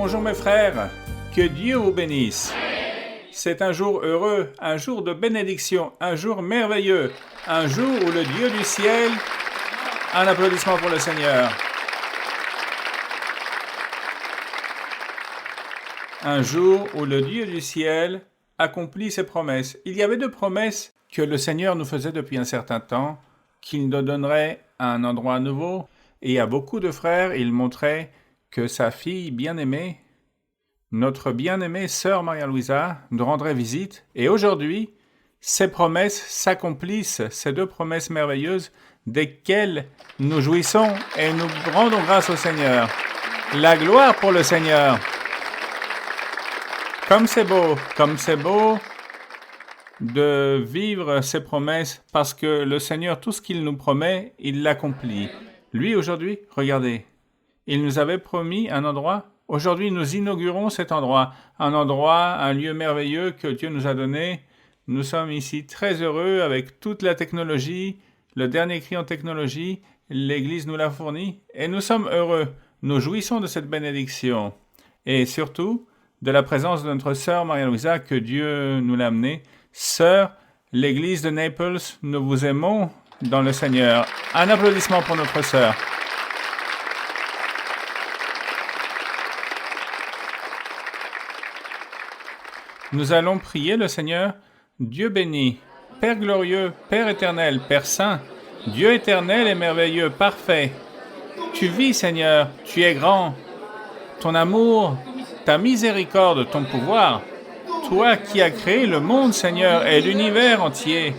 Bonjour mes frères, que Dieu vous bénisse. C'est un jour heureux, un jour de bénédiction, un jour merveilleux, un jour où le Dieu du ciel... Un applaudissement pour le Seigneur. Un jour où le Dieu du ciel accomplit ses promesses. Il y avait 2 promesses que le Seigneur nous faisait depuis un certain temps, qu'il nous donnerait un endroit nouveau. Et à beaucoup de frères, il montrait que sa fille bien-aimée, notre bien-aimée sœur Maria-Louisa, nous rendrait visite. Et aujourd'hui, ces promesses s'accomplissent, ces 2 promesses merveilleuses desquelles nous jouissons et nous rendons grâce au Seigneur. La gloire pour le Seigneur. Comme c'est beau de vivre ces promesses parce que le Seigneur, tout ce qu'il nous promet, il l'accomplit. Lui, aujourd'hui, regardez, il nous avait promis un endroit. Aujourd'hui, nous inaugurons cet endroit. Un lieu merveilleux que Dieu nous a donné. Nous sommes ici très heureux avec toute la technologie, le dernier cri en technologie. L'Église nous l'a fourni et nous sommes heureux. Nous jouissons de cette bénédiction. Et surtout, de la présence de notre sœur Maria-Louisa que Dieu nous l'a amenée. Sœur, l'Église de Naples, nous vous aimons dans le Seigneur. Un applaudissement pour notre sœur. Nous allons prier le Seigneur. Dieu béni, Père glorieux, Père éternel, Père saint, Dieu éternel et merveilleux, parfait. Tu vis, Seigneur, tu es grand. Ton amour, ta miséricorde, ton pouvoir. Toi qui as créé le monde, Seigneur, et l'univers entier.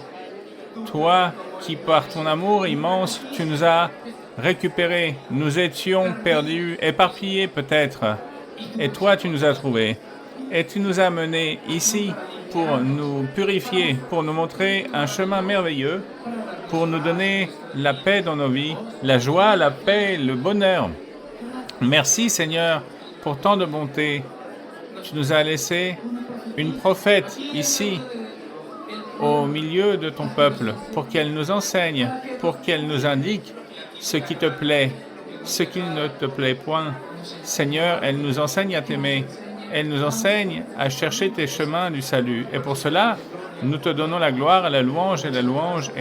Toi qui, par ton amour immense, tu nous as récupérés. Nous étions perdus, éparpillés peut-être. Et toi, tu nous as trouvés. Et tu nous as menés ici pour nous purifier, pour nous montrer un chemin merveilleux, pour nous donner la paix dans nos vies, la joie, la paix, le bonheur. Merci Seigneur pour tant de bonté. Tu nous as laissé une prophète ici, au milieu de ton peuple, pour qu'elle nous enseigne, pour qu'elle nous indique ce qui te plaît, ce qui ne te plaît point. Seigneur, elle nous enseigne à t'aimer. Elle nous enseigne à chercher tes chemins du salut. Et pour cela, nous te donnons la gloire, la louange et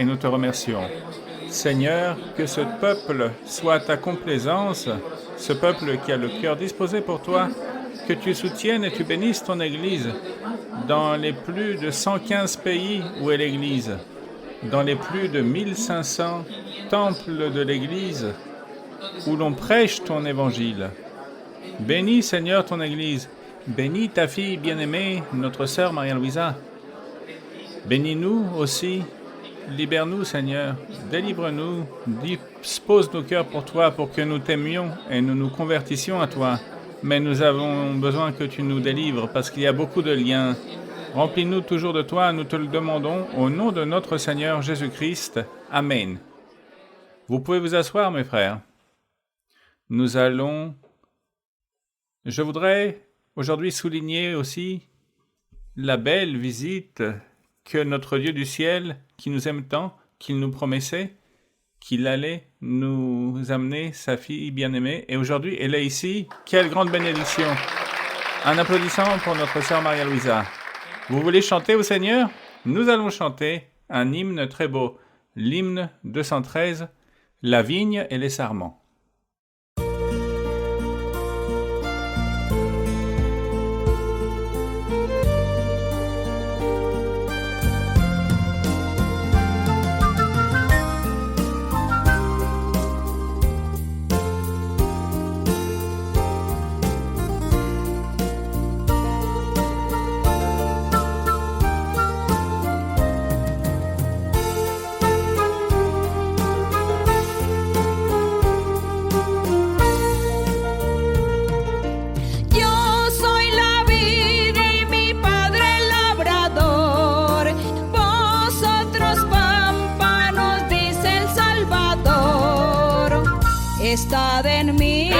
nous te remercions. Seigneur, que ce peuple soit ta complaisance, ce peuple qui a le cœur disposé pour toi, que tu soutiennes et tu bénisses ton Église dans les plus de 115 pays où est l'Église, dans les plus de 1500 temples de l'Église où l'on prêche ton évangile. Bénis, Seigneur, ton Église. Bénis ta fille bien-aimée, notre sœur Maria-Louisa. Bénis-nous aussi. Libère-nous, Seigneur. Délivre-nous. Dispose nos cœurs pour toi, pour que nous t'aimions et nous nous convertissions à toi. Mais nous avons besoin que tu nous délivres parce qu'il y a beaucoup de liens. Remplis-nous toujours de toi, nous te le demandons, au nom de notre Seigneur Jésus-Christ. Amen. Vous pouvez vous asseoir, mes frères. Je voudrais aujourd'hui souligner aussi la belle visite que notre Dieu du ciel, qui nous aime tant, qu'il nous promettait, qu'il allait nous amener sa fille bien-aimée. Et aujourd'hui, elle est ici. Quelle grande bénédiction! Un applaudissement pour notre sœur Maria-Louisa. Vous voulez chanter au Seigneur? Nous allons chanter un hymne très beau, l'hymne 213, La vigne et les sarments. Estad en mí,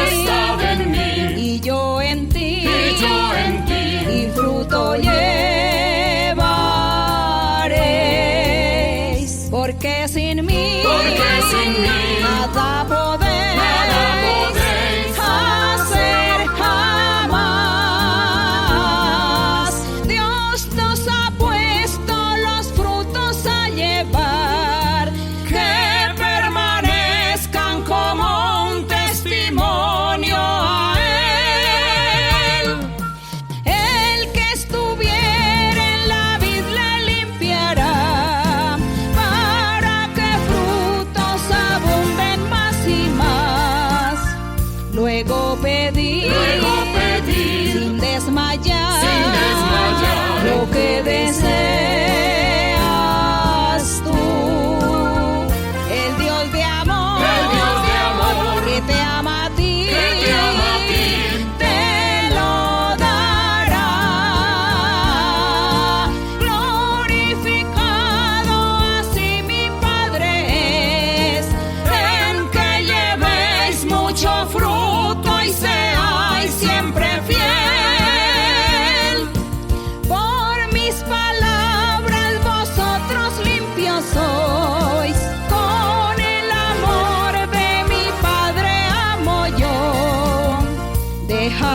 y yo en ti, y fruto llevaréis, porque sin mí, nada podéis hacer jamás.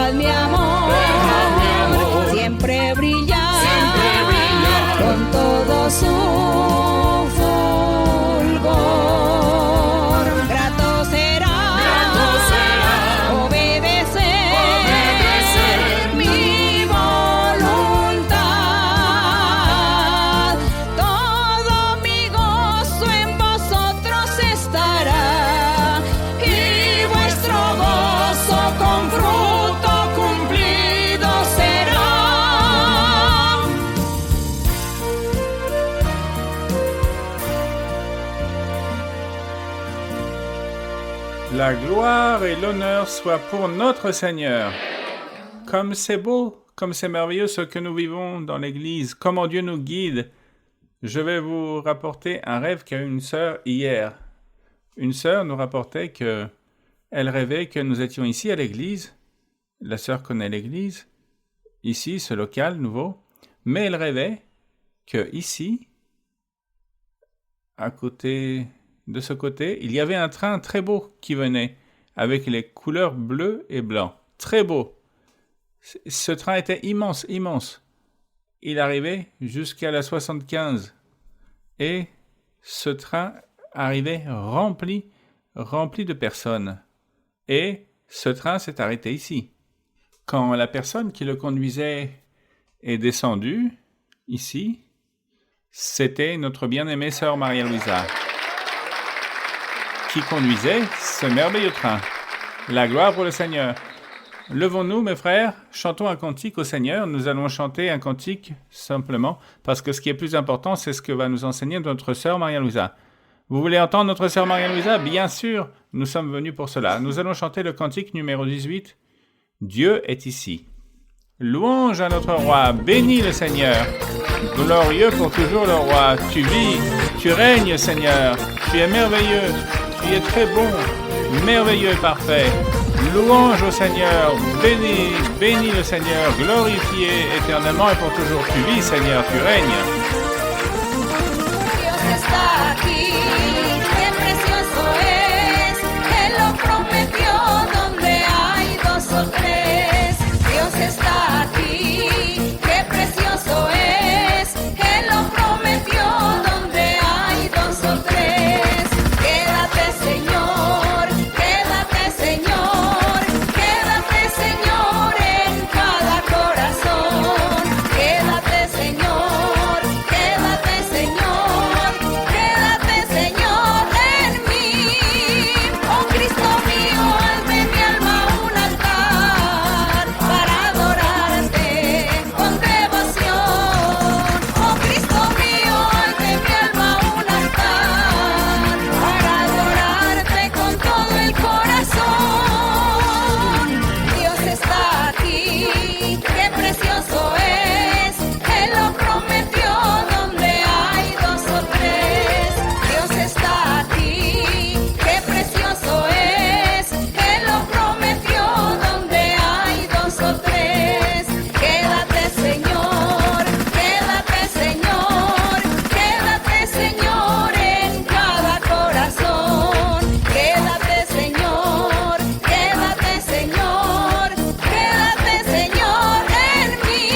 verdad mi amor, siempre brilla con todo su fulgor. Grato será obedecer mi voluntad. Todo mi gozo en vosotros estará, y vuestro gozo con fruto cumplido será. La gloire et l'honneur soient pour notre Seigneur. Comme c'est beau, comme c'est merveilleux ce que nous vivons dans l'Église, comment Dieu nous guide. Je vais vous rapporter un rêve qu'a eu une sœur hier. Une sœur nous rapportait qu'elle rêvait que nous étions ici à l'Église. La sœur connaît l'Église, ici, ce local nouveau. Mais elle rêvait que ici, à côté de ce côté, il y avait un train très beau qui venait, avec les couleurs bleues et blancs. Très beau. Ce train était immense, immense. Il arrivait jusqu'à la 75. Et ce train arrivait rempli de personnes. Et ce train s'est arrêté ici. Quand la personne qui le conduisait est descendue, ici, c'était notre bien-aimée sœur Maria-Louisa, qui conduisait ce merveilleux train. La gloire pour le Seigneur. Levons-nous, mes frères, chantons un cantique au Seigneur. Nous allons chanter un cantique simplement, parce que ce qui est plus important, c'est ce que va nous enseigner notre sœur Maria-Louisa. Vous voulez entendre notre sœur Maria-Louisa? Bien sûr, nous sommes venus pour cela. Nous allons chanter le cantique numéro 18. Dieu est ici. Louange à notre roi, bénis le Seigneur. Glorieux pour toujours le roi. Tu vis, tu règnes, Seigneur. Tu es merveilleux, tu es très bon, merveilleux et parfait. Louange au Seigneur, bénis le Seigneur, glorifié éternellement et pour toujours. Tu vis, Seigneur, tu règnes. Dios está aquí, qué precioso es, Él lo prometió donde hay dos o tres. Dios está aquí, qué precioso es, Él lo prometió donde hay dos o tres. Quédate, Señor, quédate, Señor, quédate, Señor, en cada corazón. Quédate, Señor, quédate, Señor, quédate, Señor, en mí. Oh Cristo mío, hazme mi alma un altar para adorarte con devoción. Oh Cristo mío, hazme mi alma un altar para adorarte con todo el corazón. Dios está aquí, qué precioso es, Él lo prometió donde hay dos o tres. Dios está aquí, qué precioso es, Él lo prometió donde hay dos o tres. Quédate, Señor, quédate, Señor, quédate, Señor, en cada corazón. Quédate, Señor, quédate, Señor, quédate, Señor, en mí.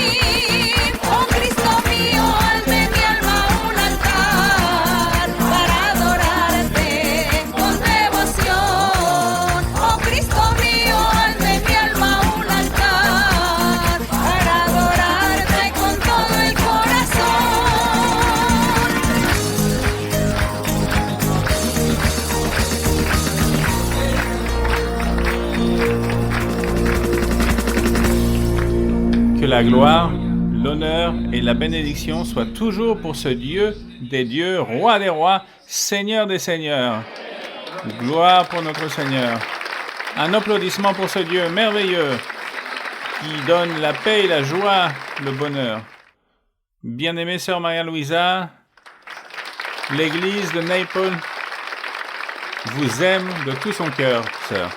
Oh Cristo mío, hazme mi alma un altar para adorarte con devoción. Oh Cristo mío, hazme mi alma un altar para adorarte con todo el corazón. Que la gloire, l'honneur et la bénédiction soient toujours pour ce Dieu des dieux, roi des rois, Seigneur des seigneurs. Gloire pour notre Seigneur. Un applaudissement pour ce Dieu merveilleux qui donne la paix et la joie, le bonheur. Bien-aimée sœur Maria-Louisa, l'Église de Naples vous aime de tout son cœur, sœur.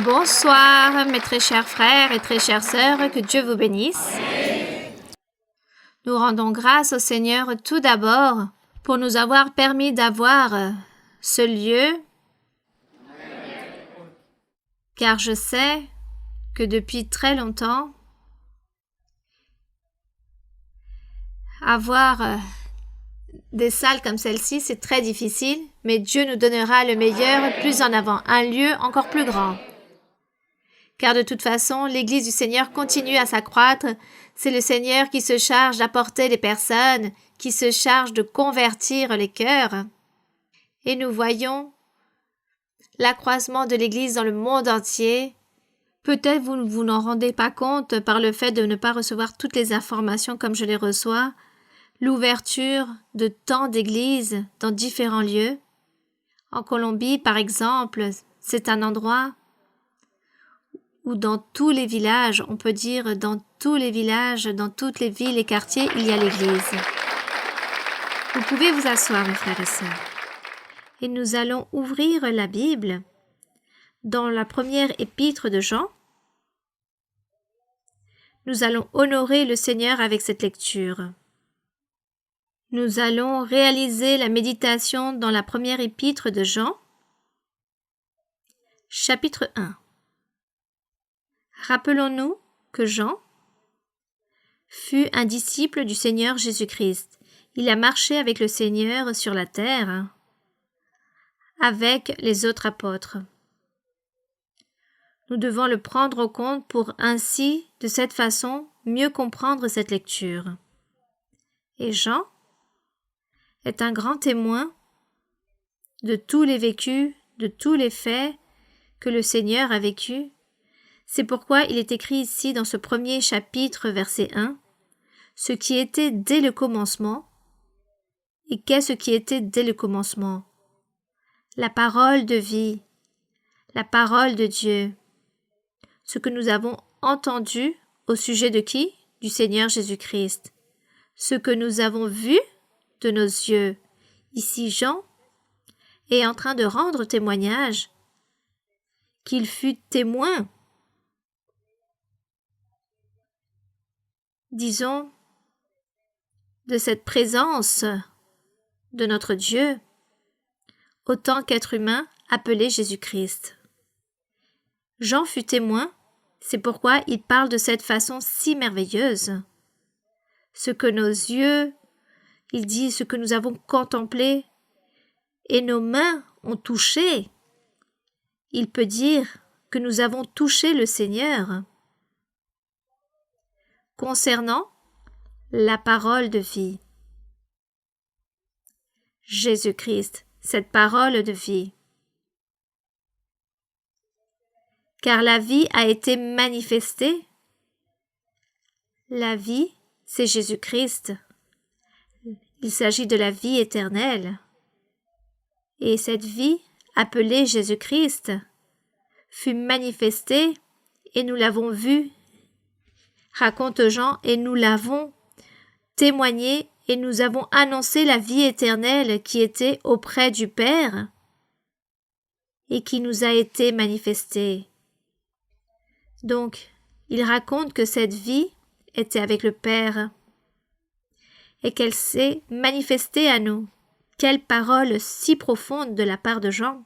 Bonsoir, mes très chers frères et très chères sœurs, que Dieu vous bénisse. Nous rendons grâce au Seigneur tout d'abord pour nous avoir permis d'avoir ce lieu car je sais que depuis très longtemps, avoir des salles comme celle-ci, c'est très difficile, mais Dieu nous donnera le meilleur plus en avant, un lieu encore plus grand. Car de toute façon, l'Église du Seigneur continue à s'accroître. C'est le Seigneur qui se charge d'apporter les personnes, qui se charge de convertir les cœurs. Et nous voyons l'accroissement de l'Église dans le monde entier. Peut-être vous n'en rendez pas compte par le fait de ne pas recevoir toutes les informations comme je les reçois. L'ouverture de tant d'églises dans différents lieux. En Colombie, par exemple, c'est un endroit où dans tous les villages, on peut dire dans tous les villages, dans toutes les villes et quartiers, il y a l'église. Vous pouvez vous asseoir, mes frères et sœurs. Et nous allons ouvrir la Bible dans la première épître de Jean. Nous allons honorer le Seigneur avec cette lecture. Nous allons réaliser la méditation dans la première épître de Jean, chapitre 1. Rappelons-nous que Jean fut un disciple du Seigneur Jésus-Christ. Il a marché avec le Seigneur sur la terre, avec les autres apôtres. Nous devons le prendre en compte pour ainsi, de cette façon, mieux comprendre cette lecture. Et Jean est un grand témoin de tous les vécus, de tous les faits que le Seigneur a vécus. C'est pourquoi il est écrit ici dans ce premier chapitre, verset 1, « Ce qui était dès le commencement ». Et qu'est ce qui était dès le commencement? La parole de vie, la parole de Dieu. Ce que nous avons entendu au sujet de qui? Du Seigneur Jésus-Christ. Ce que nous avons vu de nos yeux. Ici, Jean est en train de rendre témoignage qu'il fut témoin, disons, de cette présence de notre Dieu, autant qu'être humain appelé Jésus-Christ. Jean fut témoin, c'est pourquoi il parle de cette façon si merveilleuse. Ce que nos yeux, il dit ce que nous avons contemplé et nos mains ont touché. Il peut dire que nous avons touché le Seigneur. Concernant la parole de vie. Jésus-Christ, cette parole de vie. Car la vie a été manifestée. La vie, c'est Jésus-Christ. Il s'agit de la vie éternelle. Et cette vie, appelée Jésus-Christ, fut manifestée et nous l'avons vue, raconte Jean, et nous l'avons témoigné et nous avons annoncé la vie éternelle qui était auprès du Père et qui nous a été manifestée. Donc, il raconte que cette vie était avec le Père et qu'elle s'est manifestée à nous. Quelle parole si profonde de la part de Jean!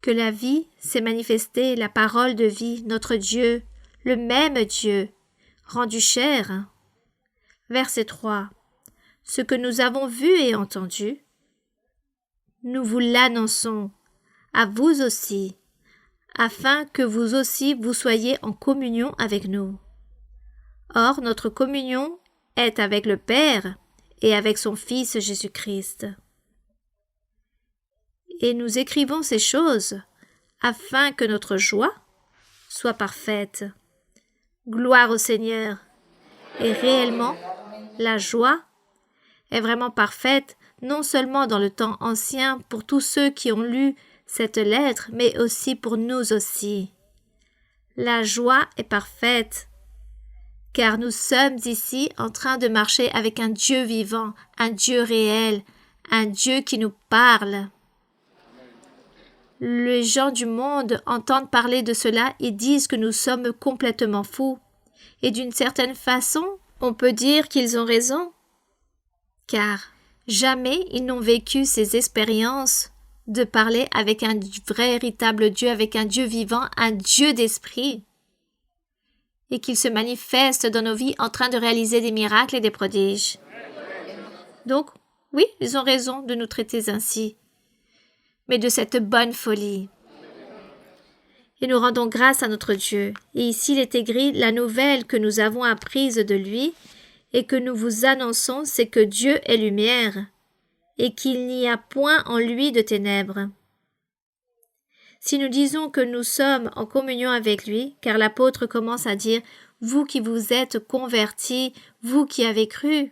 Que la vie s'est manifestée, la parole de vie, notre Dieu, le même Dieu, rendu chair. Verset 3. Ce que nous avons vu et entendu, nous vous l'annonçons, à vous aussi, afin que vous aussi vous soyez en communion avec nous. Or, notre communion est avec le Père et avec son Fils Jésus-Christ. Et nous écrivons ces choses afin que notre joie soit parfaite. Gloire au Seigneur. Et réellement, la joie est vraiment parfaite, non seulement dans le temps ancien pour tous ceux qui ont lu cette lettre, mais aussi pour nous aussi. La joie est parfaite, car nous sommes ici en train de marcher avec un Dieu vivant, un Dieu réel, un Dieu qui nous parle. Les gens du monde entendent parler de cela et disent que nous sommes complètement fous. Et d'une certaine façon, on peut dire qu'ils ont raison, car jamais ils n'ont vécu ces expériences de parler avec un véritable Dieu, avec un Dieu vivant, un Dieu d'esprit, et qu'il se manifeste dans nos vies en train de réaliser des miracles et des prodiges. Donc, oui, ils ont raison de nous traiter ainsi, mais de cette bonne folie. Et nous rendons grâce à notre Dieu. Et ici, il est écrit, la nouvelle que nous avons apprise de lui et que nous vous annonçons, c'est que Dieu est lumière et qu'il n'y a point en lui de ténèbres. Si nous disons que nous sommes en communion avec lui, car l'apôtre commence à dire « Vous qui vous êtes convertis, vous qui avez cru,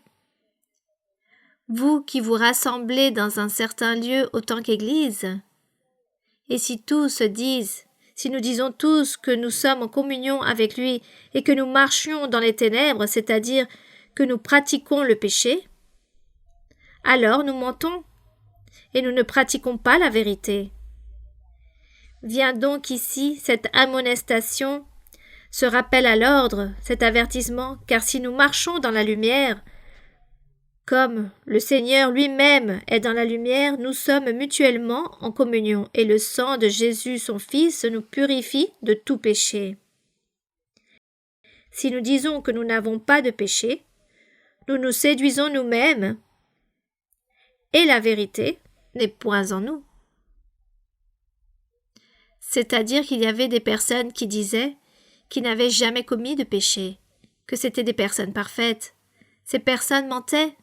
vous qui vous rassemblez dans un certain lieu autant qu'Église. » Et si tous disent, si nous disons tous que nous sommes en communion avec lui et que nous marchions dans les ténèbres, c'est-à-dire que nous pratiquons le péché, alors nous mentons et nous ne pratiquons pas la vérité. Vient donc ici cette admonestation, ce rappel à l'ordre, cet avertissement, car si nous marchons dans la lumière, comme le Seigneur lui-même est dans la lumière, nous sommes mutuellement en communion, et le sang de Jésus, son Fils, nous purifie de tout péché. Si nous disons que nous n'avons pas de péché, nous nous séduisons nous-mêmes, et la vérité n'est point en nous. C'est-à-dire qu'il y avait des personnes qui disaient qu'ils n'avaient jamais commis de péché, que c'étaient des personnes parfaites. Ces personnes mentaient,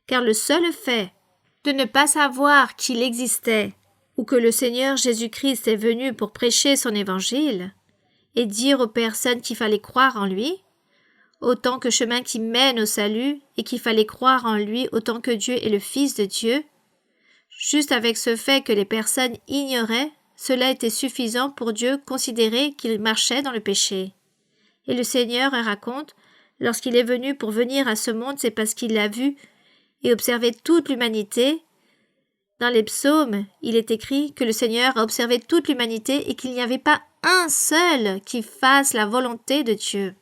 car le seul fait de ne pas savoir qu'il existait ou que le Seigneur Jésus-Christ est venu pour prêcher son évangile et dire aux personnes qu'il fallait croire en lui, autant que chemin qui mène au salut et qu'il fallait croire en lui autant que Dieu est le Fils de Dieu, juste avec ce fait que les personnes ignoraient, cela était suffisant pour Dieu considérer qu'il marchait dans le péché. Et le Seigneur raconte, lorsqu'il est venu pour venir à ce monde, c'est parce qu'il l'a vu et observé toute l'humanité. Dans les psaumes, il est écrit que le Seigneur a observé toute l'humanité et qu'il n'y avait pas un seul qui fasse la volonté de Dieu.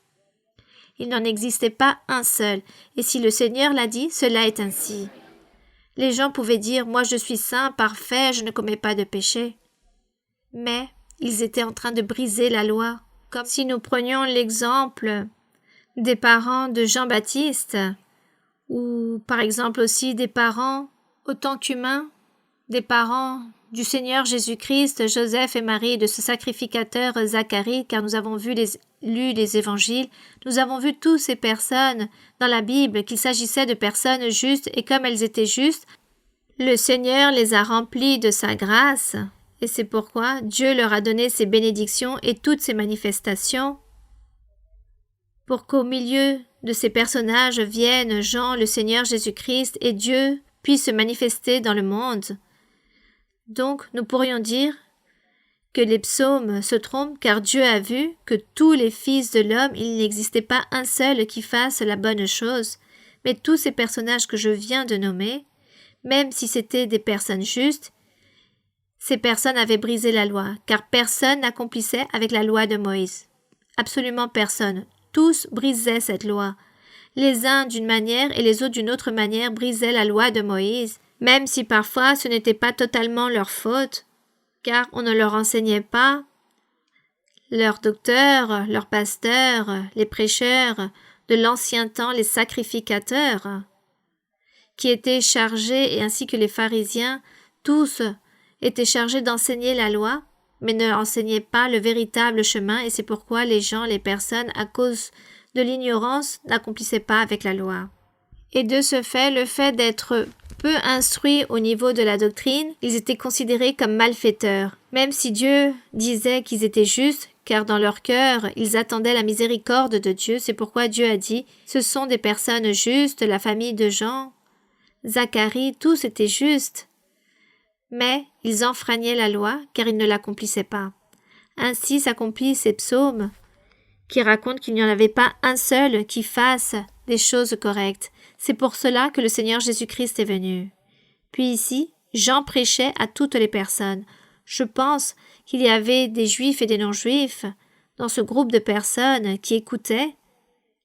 Il n'en existait pas un seul, et si le Seigneur l'a dit, cela est ainsi. Les gens pouvaient dire « Moi je suis saint, parfait, je ne commets pas de péché ». Mais ils étaient en train de briser la loi, comme si nous prenions l'exemple des parents de Jean-Baptiste, ou par exemple aussi des parents, autant qu'humains, des parents du Seigneur Jésus-Christ, Joseph et Marie, de ce sacrificateur Zacharie, car nous avons lu les évangiles, nous avons vu toutes ces personnes dans la Bible, qu'il s'agissait de personnes justes, et comme elles étaient justes, le Seigneur les a remplies de sa grâce, et c'est pourquoi Dieu leur a donné ses bénédictions et toutes ses manifestations, pour qu'au milieu de ces personnages vienne Jean, le Seigneur Jésus-Christ, et Dieu puisse se manifester dans le monde. Donc, nous pourrions dire que les psaumes se trompent, car Dieu a vu que tous les fils de l'homme, il n'existait pas un seul qui fasse la bonne chose, mais tous ces personnages que je viens de nommer, même si c'étaient des personnes justes, ces personnes avaient brisé la loi, car personne n'accomplissait avec la loi de Moïse. Absolument personne. Tous brisaient cette loi. Les uns d'une manière et les autres d'une autre manière brisaient la loi de Moïse, même si parfois ce n'était pas totalement leur faute, car on ne leur enseignait pas. Leurs docteurs, leurs pasteurs, les prêcheurs de l'ancien temps, les sacrificateurs, qui étaient chargés, et ainsi que les pharisiens, tous étaient chargés d'enseigner la loi, mais ne enseignaient pas le véritable chemin, et c'est pourquoi les gens, les personnes, à cause de l'ignorance, n'accomplissaient pas avec la loi. Et de ce fait, le fait d'être peu instruits au niveau de la doctrine, ils étaient considérés comme malfaiteurs, même si Dieu disait qu'ils étaient justes, car dans leur cœur, ils attendaient la miséricorde de Dieu. C'est pourquoi Dieu a dit « Ce sont des personnes justes, la famille de Jean, Zacharie, tous étaient justes. » Mais ils enfreignaient la loi, car ils ne l'accomplissaient pas. Ainsi s'accomplissent ces psaumes qui racontent qu'il n'y en avait pas un seul qui fasse des choses correctes. C'est pour cela que le Seigneur Jésus-Christ est venu. Puis ici, Jean prêchait à toutes les personnes. Je pense qu'il y avait des juifs et des non-juifs dans ce groupe de personnes qui écoutaient.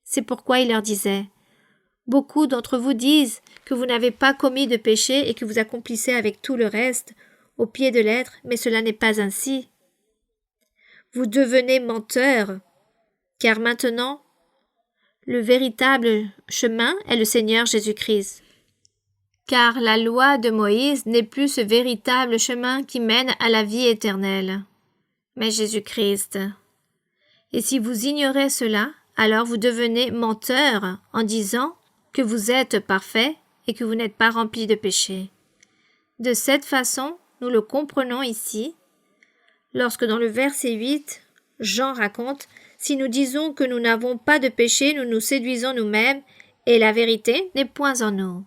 C'est pourquoi il leur disait « Beaucoup d'entre vous disent que vous n'avez pas commis de péché et que vous accomplissez avec tout le reste. au pied de l'être, mais cela n'est pas ainsi. Vous devenez menteurs, car maintenant, le véritable chemin est le Seigneur Jésus-Christ. Car la loi de Moïse n'est plus ce véritable chemin qui mène à la vie éternelle, mais Jésus-Christ. Et si vous ignorez cela, alors vous devenez menteurs en disant que vous êtes parfaits et que vous n'êtes pas remplis de péché. De cette façon, nous le comprenons ici, lorsque dans le verset 8, Jean raconte « Si nous disons que nous n'avons pas de péché, nous nous séduisons nous-mêmes, et la vérité n'est point en nous.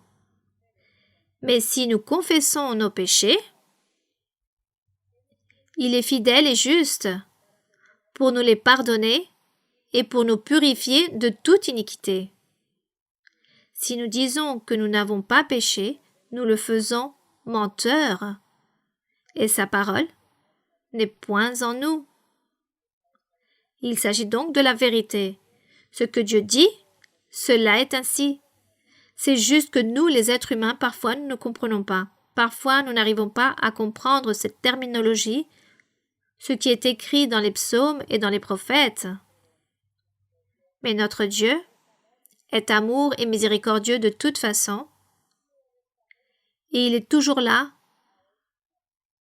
Mais si nous confessons nos péchés, il est fidèle et juste pour nous les pardonner et pour nous purifier de toute iniquité. Si nous disons que nous n'avons pas péché, nous le faisons menteur, et sa parole n'est point en nous. Il s'agit donc de la vérité. Ce que Dieu dit, cela est ainsi. C'est juste que nous, les êtres humains, parfois nous ne comprenons pas. Parfois nous n'arrivons pas à comprendre cette terminologie, ce qui est écrit dans les psaumes et dans les prophètes. Mais notre Dieu est amour et miséricordieux de toute façon, et il est toujours là,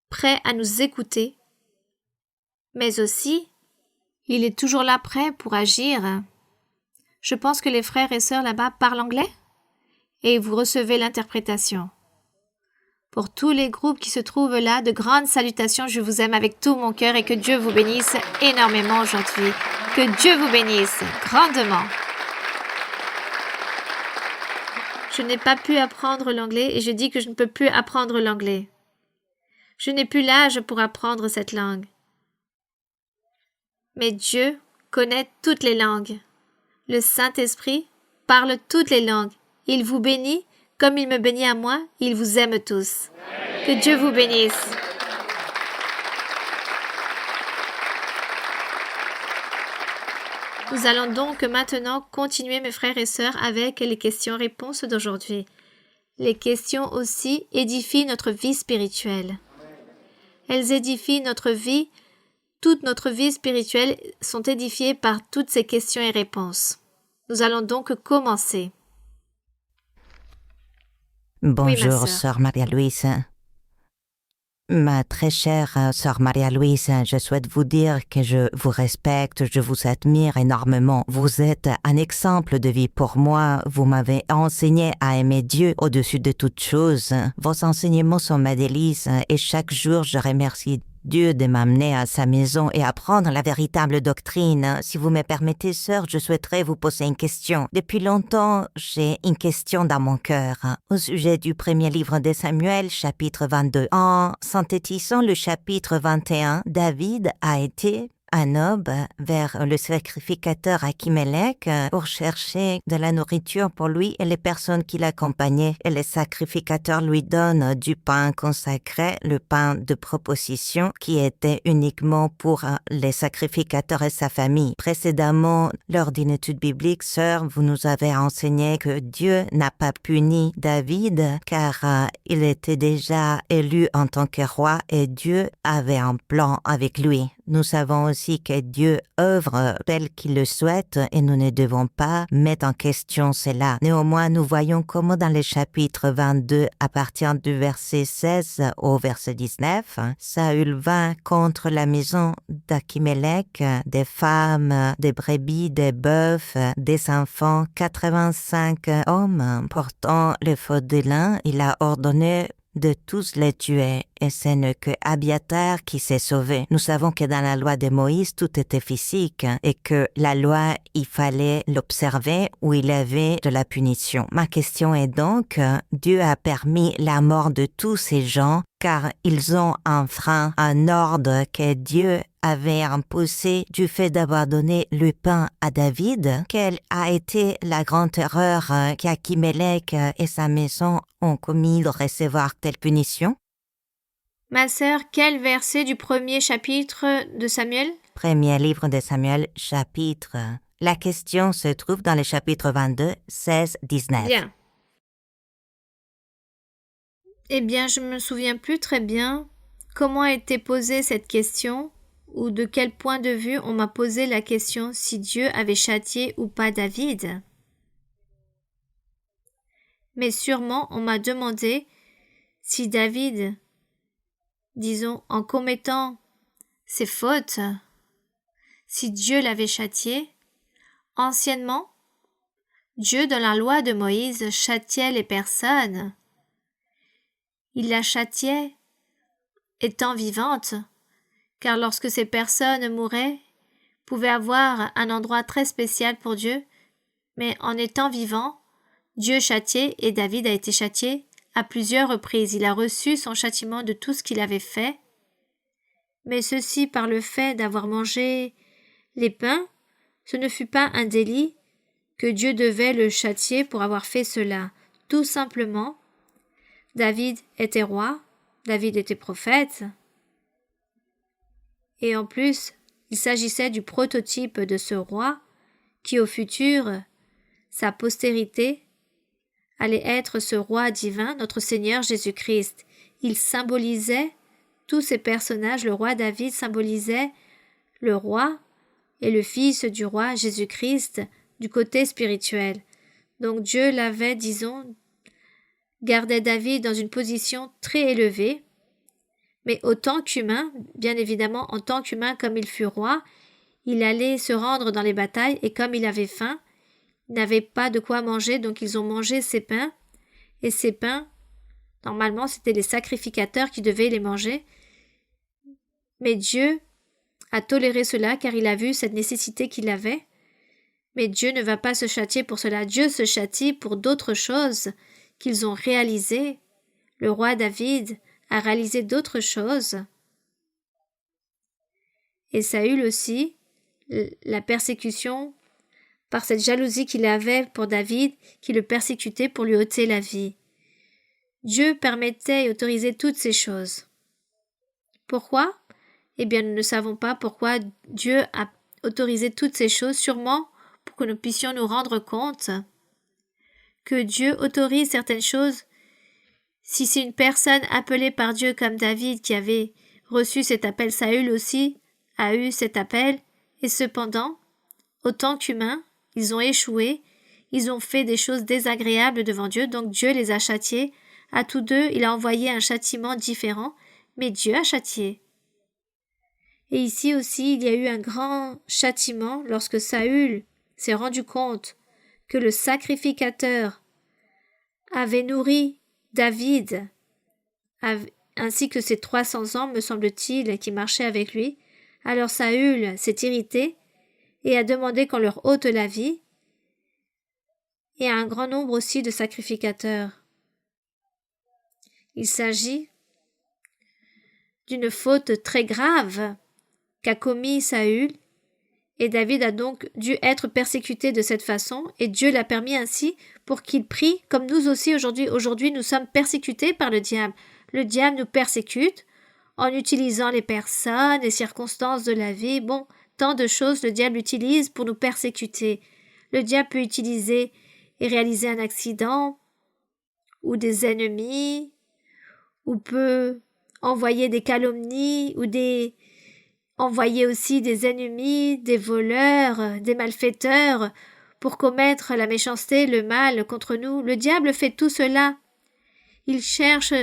prêt à nous écouter, mais aussi, il est toujours là prêt pour agir. Je pense que les frères et sœurs là-bas parlent anglais, et vous recevez l'interprétation. Pour tous les groupes qui se trouvent là, de grandes salutations, je vous aime avec tout mon cœur et que Dieu vous bénisse énormément aujourd'hui. Que Dieu vous bénisse grandement. Je n'ai pas pu apprendre l'anglais et je dis que je ne peux plus apprendre l'anglais. Je n'ai plus l'âge pour apprendre cette langue. Mais Dieu connaît toutes les langues. Le Saint-Esprit parle toutes les langues. Il vous bénit comme il me bénit à moi. Il vous aime tous. Que Dieu vous bénisse. Nous allons donc maintenant continuer, mes frères et sœurs, avec les questions-réponses d'aujourd'hui. Les questions aussi édifient notre vie spirituelle. Elles édifient notre vie. Toute notre vie spirituelle sont édifiées par toutes ces questions et réponses. Nous allons donc commencer. Bonjour, Oui, sœur Maria-Louise. Ma très chère sœur Maria-Louise, je souhaite vous dire que je vous respecte, je vous admire énormément. Vous êtes un exemple de vie pour moi. Vous m'avez enseigné à aimer Dieu au-dessus de toute chose. Vos enseignements sont ma délice et chaque jour je remercie Dieu de m'amener à sa maison et apprendre la véritable doctrine. Si vous me permettez, sœur, je souhaiterais vous poser une question. Depuis longtemps, j'ai une question dans mon cœur au sujet du premier livre de Samuel, chapitre 22. En synthétisant le chapitre 21, David a été un homme vers le sacrificateur Achimélec pour chercher de la nourriture pour lui et les personnes qui l'accompagnaient. Et le sacrificateur lui donne du pain consacré, le pain de proposition, qui était uniquement pour les sacrificateurs et sa famille. Précédemment, lors d'une étude biblique, sœur, vous nous avez enseigné que Dieu n'a pas puni David car il était déjà élu en tant que roi et Dieu avait un plan avec lui. Nous savons aussi que Dieu œuvre tel qu'il le souhaite et nous ne devons pas mettre en question cela. Néanmoins, nous voyons comment dans le chapitre 22, à partir du verset 16 au verset 19, Saül vint contre la maison d'Achimélec, des femmes, des brebis, des bœufs, des enfants, 85 hommes. Portant le faute de l'un, il a ordonné de tous les tuer, et ce n'est que Abiatar qui s'est sauvé. Nous savons que dans la loi de Moïse, tout était physique, et que la loi, il fallait l'observer ou il y avait de la punition. Ma question est donc, Dieu a permis la mort de tous ces gens, car ils ont enfreint un ordre que Dieu avait imposé du fait d'avoir donné le pain à David. Quelle a été la grande erreur qu'Achimélec et sa maison ont commis de recevoir telle punition? Ma sœur, quel verset du premier chapitre de Samuel? Premier livre de Samuel, chapitre. La question se trouve dans le chapitre 22, 16, 19. Bien. Eh bien, je me souviens plus très bien. comment a été posée cette question ou de quel point de vue on m'a posé la question si Dieu avait châtié ou pas David. Mais sûrement on m'a demandé si David, disons, en commettant ses fautes, si Dieu l'avait châtié. Anciennement, Dieu, dans la loi de Moïse, châtiait les personnes. Il la châtiait étant vivante, car lorsque ces personnes mouraient, pouvaient avoir un endroit très spécial pour Dieu, mais en étant vivant, Dieu châtiait et David a été châtié à plusieurs reprises. Il a reçu son châtiment de tout ce qu'il avait fait, mais ceci par le fait d'avoir mangé les pains, ce ne fut pas un délit que Dieu devait le châtier pour avoir fait cela. Tout simplement, David était roi, David était prophète, et en plus, il s'agissait du prototype de ce roi qui, au futur, sa postérité, allait être ce roi divin, notre Seigneur Jésus-Christ. Il symbolisait tous ces personnages. Le roi David symbolisait le roi et le fils du roi Jésus-Christ du côté spirituel. Donc Dieu l'avait, disons, gardait David dans une position très élevée, mais autant qu'humain, bien évidemment en tant qu'humain comme il fut roi, il allait se rendre dans les batailles et comme il avait faim, il n'avait pas de quoi manger, donc ils ont mangé ces pains, et ces pains, normalement c'était les sacrificateurs qui devaient les manger, mais Dieu a toléré cela car il a vu cette nécessité qu'il avait. Mais Dieu ne va pas se châtier pour cela. Dieu se châtie pour d'autres choses qu'ils ont réalisées. Le roi David a réalisé d'autres choses. Et Saül aussi, la persécution, par cette jalousie qu'il avait pour David, qui le persécutait pour lui ôter la vie. Dieu permettait et autorisait toutes ces choses. Pourquoi? Eh bien, nous ne savons pas pourquoi Dieu a autorisé toutes ces choses, sûrement pour que nous puissions nous rendre compte que Dieu autorise certaines choses. Si c'est une personne appelée par Dieu comme David qui avait reçu cet appel, Saül aussi a eu cet appel, et cependant, autant qu'humains, ils ont échoué, ils ont fait des choses désagréables devant Dieu, donc Dieu les a châtiés. À tous deux, il a envoyé un châtiment différent, mais Dieu a châtié. Et ici aussi, il y a eu un grand châtiment lorsque Saül s'est rendu compte que le sacrificateur avait nourri David, ainsi que ses 300 hommes, me semble-t-il, qui marchaient avec lui. Alors Saül s'est irrité et a demandé qu'on leur ôte la vie, et à un grand nombre aussi de sacrificateurs. Il s'agit d'une faute très grave qu'a commis Saül, et David a donc dû être persécuté de cette façon, et Dieu l'a permis ainsi pour qu'il prie, comme nous aussi aujourd'hui. Aujourd'hui, nous sommes persécutés par le diable. Le diable nous persécute en utilisant les personnes, les circonstances de la vie. Bon, tant de choses le diable utilise pour nous persécuter. Le diable peut utiliser et réaliser un accident, ou des ennemis, ou peut envoyer des calomnies, ou envoyer aussi des ennemis, des voleurs, des malfaiteurs, pour commettre la méchanceté, le mal contre nous. Le diable fait tout cela. Il cherche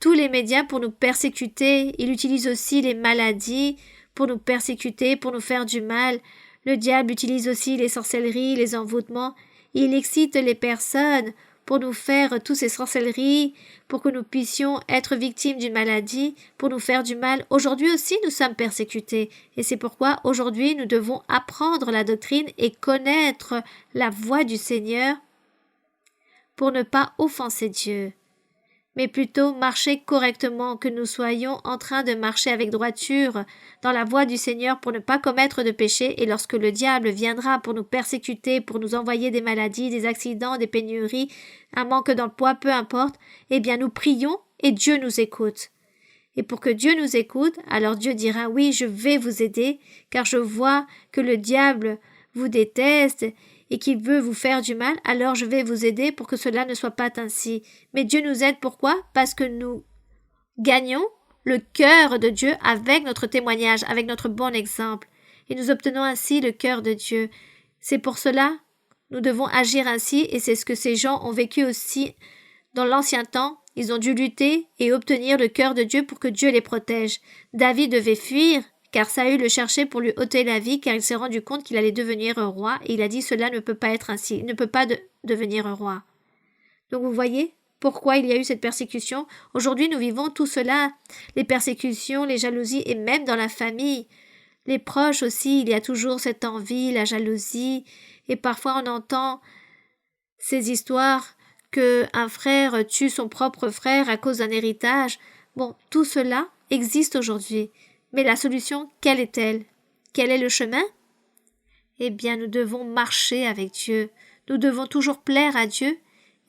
tous les médias pour nous persécuter. Il utilise aussi les maladies pour nous persécuter, pour nous faire du mal. Le diable utilise aussi les sorcelleries, les envoûtements. Il excite les personnes pour nous faire toutes ces sorcelleries, pour que nous puissions être victimes d'une maladie, pour nous faire du mal. Aujourd'hui aussi, nous sommes persécutés. Et c'est pourquoi aujourd'hui, nous devons apprendre la doctrine et connaître la voie du Seigneur pour ne pas offenser Dieu, mais plutôt marcher correctement, que nous soyons en train de marcher avec droiture dans la voie du Seigneur pour ne pas commettre de péché. Et lorsque le diable viendra pour nous persécuter, pour nous envoyer des maladies, des accidents, des pénuries, un manque dans le poids, peu importe, eh bien nous prions et Dieu nous écoute. Et pour que Dieu nous écoute, alors Dieu dira « Oui, je vais vous aider, car je vois que le diable vous déteste et qu'il veut vous faire du mal, alors je vais vous aider pour que cela ne soit pas ainsi. » Mais Dieu nous aide, pourquoi? Parce que nous gagnons le cœur de Dieu avec notre témoignage, avec notre bon exemple. Et nous obtenons ainsi le cœur de Dieu. C'est pour cela nous devons agir ainsi et c'est ce que ces gens ont vécu aussi dans l'ancien temps. Ils ont dû lutter et obtenir le cœur de Dieu pour que Dieu les protège. David devait fuir car Saül le cherchait pour lui ôter la vie car il s'est rendu compte qu'il allait devenir un roi et il a dit cela ne peut pas être ainsi, il ne peut pas devenir un roi. Donc vous voyez pourquoi il y a eu cette persécution. Aujourd'hui nous vivons tout cela, les persécutions, les jalousies et même dans la famille. Les proches aussi, il y a toujours cette envie, la jalousie, et parfois on entend ces histoires qu'un frère tue son propre frère à cause d'un héritage. Bon, tout cela existe aujourd'hui. Mais la solution, quelle est-elle? Quel est le chemin? Eh bien, nous devons marcher avec Dieu. Nous devons toujours plaire à Dieu,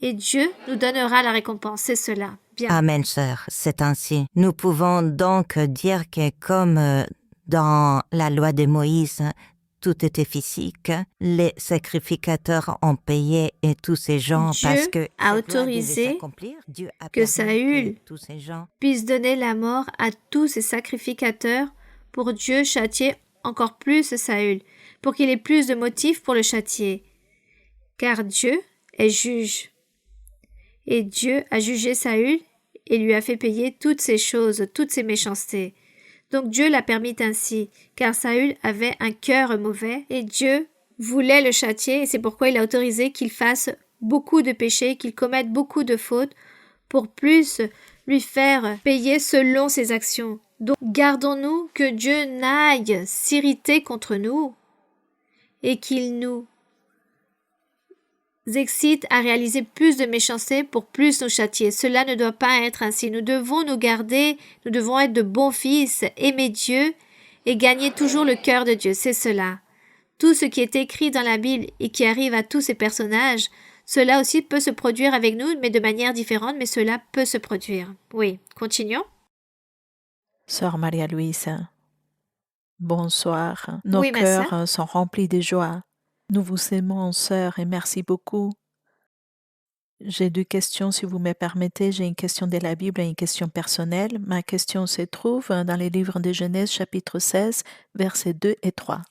et Dieu nous donnera la récompense. C'est cela. Bien. Amen, sœur, c'est ainsi. Nous pouvons donc dire que comme dans la loi de Moïse, tout était physique, les sacrificateurs ont payé et tous ces gens Dieu parce que a autorisé que Saül puisse donner la mort à tous ces sacrificateurs pour Dieu châtier encore plus Saül, pour qu'il ait plus de motifs pour le châtier. Car Dieu est juge. Et Dieu a jugé Saül et lui a fait payer toutes ces choses, toutes ces méchancetés. Donc Dieu l'a permis ainsi, car Saül avait un cœur mauvais et Dieu voulait le châtier et c'est pourquoi il a autorisé qu'il fasse beaucoup de péchés, qu'il commette beaucoup de fautes pour plus lui faire payer selon ses actions. Donc gardons-nous que Dieu n'aille s'irriter contre nous et qu'il nous excite à réaliser plus de méchanceté pour plus nous châtier. Cela ne doit pas être ainsi. Nous devons nous garder, nous devons être de bons fils, aimer Dieu et gagner toujours le cœur de Dieu. C'est cela. Tout ce qui est écrit dans la Bible et qui arrive à tous ces personnages, cela aussi peut se produire avec nous, mais de manière différente, mais cela peut se produire. Oui, continuons. Sœur Maria-Louise, bonsoir. Nos Oui, ma cœurs sœur. sont remplis de joie. Nous vous aimons, sœur, et merci beaucoup. J'ai deux questions, si vous me permettez. J'ai une question de la Bible et une question personnelle. Ma question se trouve dans les livres de Genèse, chapitre 16, versets 2 et 3.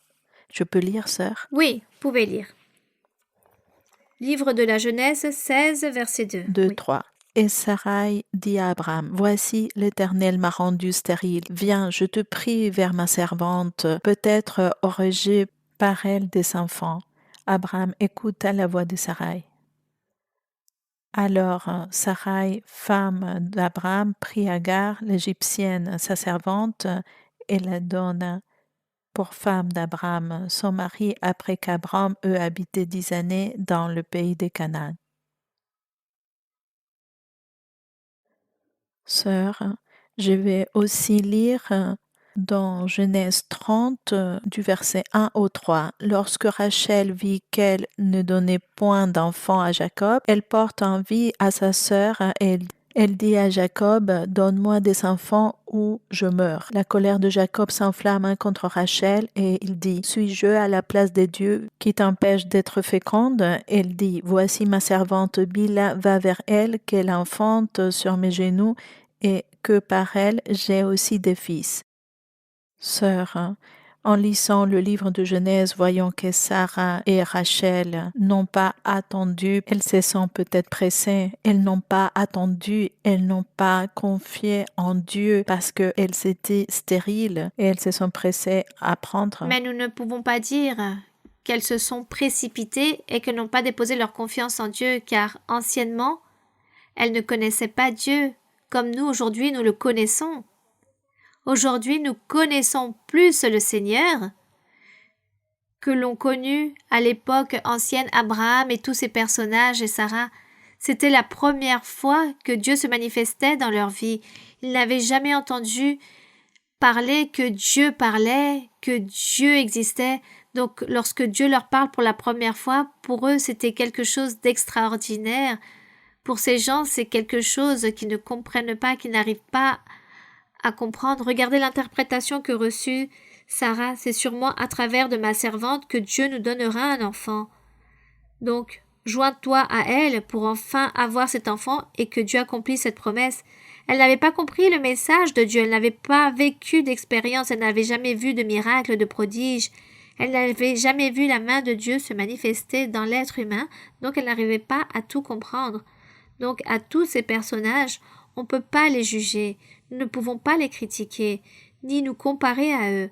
Je peux lire, sœur? Oui, vous pouvez lire. Livre de la Genèse 16, verset 2. 2, Oui. 3. Et Sarai dit à Abraham, « Voici, l'Éternel m'a rendu stérile. Viens, je te prie vers ma servante. Peut-être aurai-je par elle des enfants. » Abraham écouta la voix de Sarai. Alors Sarai, femme d'Abraham, prit Agar, l'Égyptienne, sa servante, et la donna pour femme d'Abraham, son mari, après qu'Abraham eut habité 10 années dans le pays de Canaan. Sœur, je vais aussi lire dans Genèse 30, du verset 1 au 3. Lorsque Rachel vit qu'elle ne donnait point d'enfant à Jacob, elle porte envie à sa sœur et elle dit à Jacob, « Donne-moi des enfants ou je meurs. » La colère de Jacob s'enflamme contre Rachel et il dit, « Suis-je à la place des dieux qui t'empêchent d'être féconde ?» Elle dit, « Voici ma servante Bila, va vers elle, qu'elle enfante sur mes genoux et que par elle j'ai aussi des fils. » Sœur, en lisant le livre de Genèse, voyons que Sarah et Rachel n'ont pas attendu, elles se sont peut-être pressées, elles n'ont pas attendu, elles n'ont pas confié en Dieu parce qu'elles étaient stériles et elles se sont pressées à prendre. Mais nous ne pouvons pas dire qu'elles se sont précipitées et qu'elles n'ont pas déposé leur confiance en Dieu, car anciennement, elles ne connaissaient pas Dieu, comme nous aujourd'hui nous le connaissons. Aujourd'hui, nous connaissons plus le Seigneur que l'ont connu à l'époque ancienne Abraham et tous ses personnages et Sarah. C'était la première fois que Dieu se manifestait dans leur vie. Ils n'avaient jamais entendu parler que Dieu parlait, que Dieu existait. Donc, lorsque Dieu leur parle pour la première fois, pour eux, c'était quelque chose d'extraordinaire. Pour ces gens, c'est quelque chose qu'ils ne comprennent pas, qu'ils n'arrivent pas à comprendre. Regardez l'interprétation que reçut Sarah. C'est sûrement à travers de ma servante que Dieu nous donnera un enfant. Donc, joins-toi à elle pour enfin avoir cet enfant et que Dieu accomplisse cette promesse. Elle n'avait pas compris le message de Dieu, elle n'avait pas vécu d'expérience, elle n'avait jamais vu de miracle, de prodige. Elle n'avait jamais vu la main de Dieu se manifester dans l'être humain, donc elle n'arrivait pas à tout comprendre. Donc à tous ces personnages, on ne peut pas les juger, nous ne pouvons pas les critiquer, ni nous comparer à eux.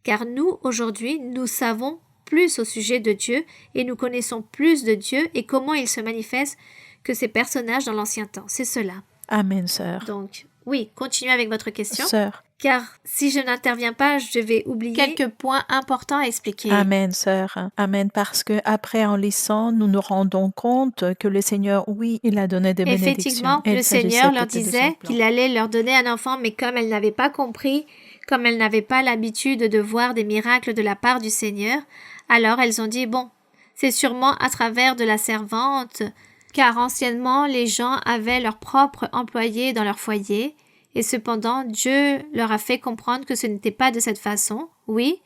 Car nous, aujourd'hui, nous savons plus au sujet de Dieu et nous connaissons plus de Dieu et comment il se manifeste que ces personnages dans l'ancien temps. C'est cela. Amen, sœur. Donc, oui, continuez avec votre question. Sœur. Car si je n'interviens pas, je vais oublier quelques points importants à expliquer. Amen, sœur. Amen, parce que après, en lisant, nous nous rendons compte que le Seigneur, oui, il a donné des bénédictions. Effectivement, le Seigneur leur disait qu'il allait leur donner un enfant, mais comme elles n'avaient pas compris, comme elles n'avaient pas l'habitude de voir des miracles de la part du Seigneur, alors elles ont dit, bon, c'est sûrement à travers de la servante, car anciennement, les gens avaient leurs propres employés dans leur foyer, et cependant, Dieu leur a fait comprendre que ce n'était pas de cette façon. Oui,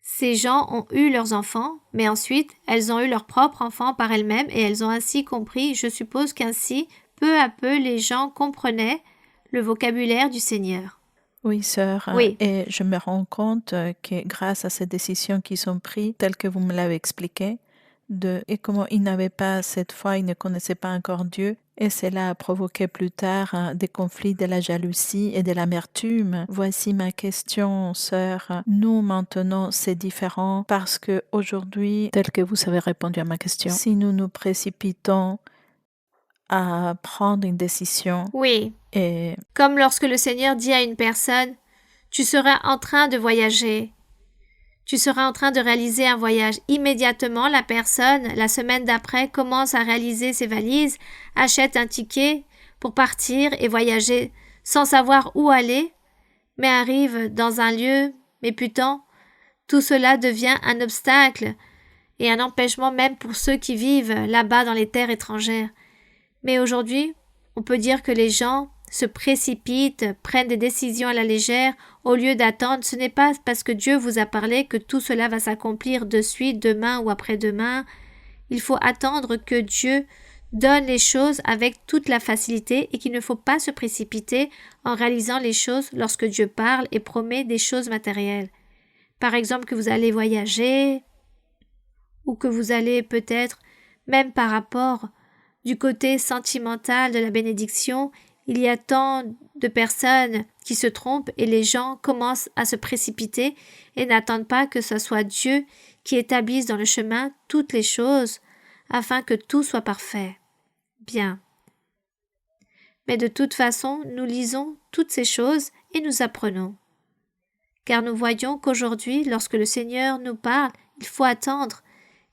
ces gens ont eu leurs enfants, mais ensuite, elles ont eu leurs propres enfants par elles-mêmes et elles ont ainsi compris, je suppose qu'ainsi, peu à peu, les gens comprenaient le vocabulaire du Seigneur. Oui, sœur. Oui. Et je me rends compte que grâce à ces décisions qui sont prises, telles que vous me l'avez expliqué, et comment ils n'avaient pas cette foi, ils ne connaissaient pas encore Dieu, et cela a provoqué plus tard des conflits, de la jalousie et de l'amertume. Voici ma question, sœur. Nous, maintenant, c'est différent parce que aujourd'hui, tel que vous avez répondu à ma question, si nous nous précipitons à prendre une décision, Oui, et comme lorsque le Seigneur dit à une personne, tu seras en train de voyager. Tu seras en train de réaliser un voyage. Immédiatement, la personne, la semaine d'après, commence à réaliser ses valises, achète un ticket pour partir et voyager sans savoir où aller, mais arrive dans un lieu méputant. Tout cela devient un obstacle et un empêchement même pour ceux qui vivent là-bas dans les terres étrangères. Mais aujourd'hui, on peut dire que les gens se précipitent, prennent des décisions à la légère, au lieu d'attendre. Ce n'est pas parce que Dieu vous a parlé que tout cela va s'accomplir de suite, demain ou après-demain. Il faut attendre que Dieu donne les choses avec toute la facilité et qu'il ne faut pas se précipiter en réalisant les choses lorsque Dieu parle et promet des choses matérielles. Par exemple, que vous allez voyager ou que vous allez peut-être, même par rapport du côté sentimental de la bénédiction, il y a tant de personnes qui se trompent et les gens commencent à se précipiter et n'attendent pas que ce soit Dieu qui établisse dans le chemin toutes les choses afin que tout soit parfait. Bien. Mais de toute façon, nous lisons toutes ces choses et nous apprenons. Car nous voyons qu'aujourd'hui, lorsque le Seigneur nous parle, il faut attendre,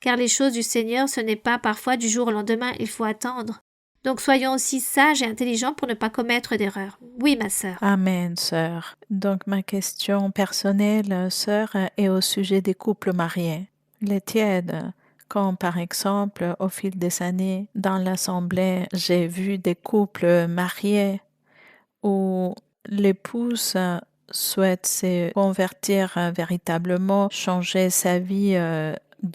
car les choses du Seigneur, ce n'est pas parfois du jour au lendemain, il faut attendre. Donc soyons aussi sages et intelligents pour ne pas commettre d'erreurs. Oui, ma sœur. Amen, sœur. Donc ma question personnelle, sœur, est au sujet des couples mariés. Les tièdes, quand par exemple, au fil des années, dans l'assemblée, j'ai vu des couples mariés où l'épouse souhaite se convertir véritablement, changer sa vie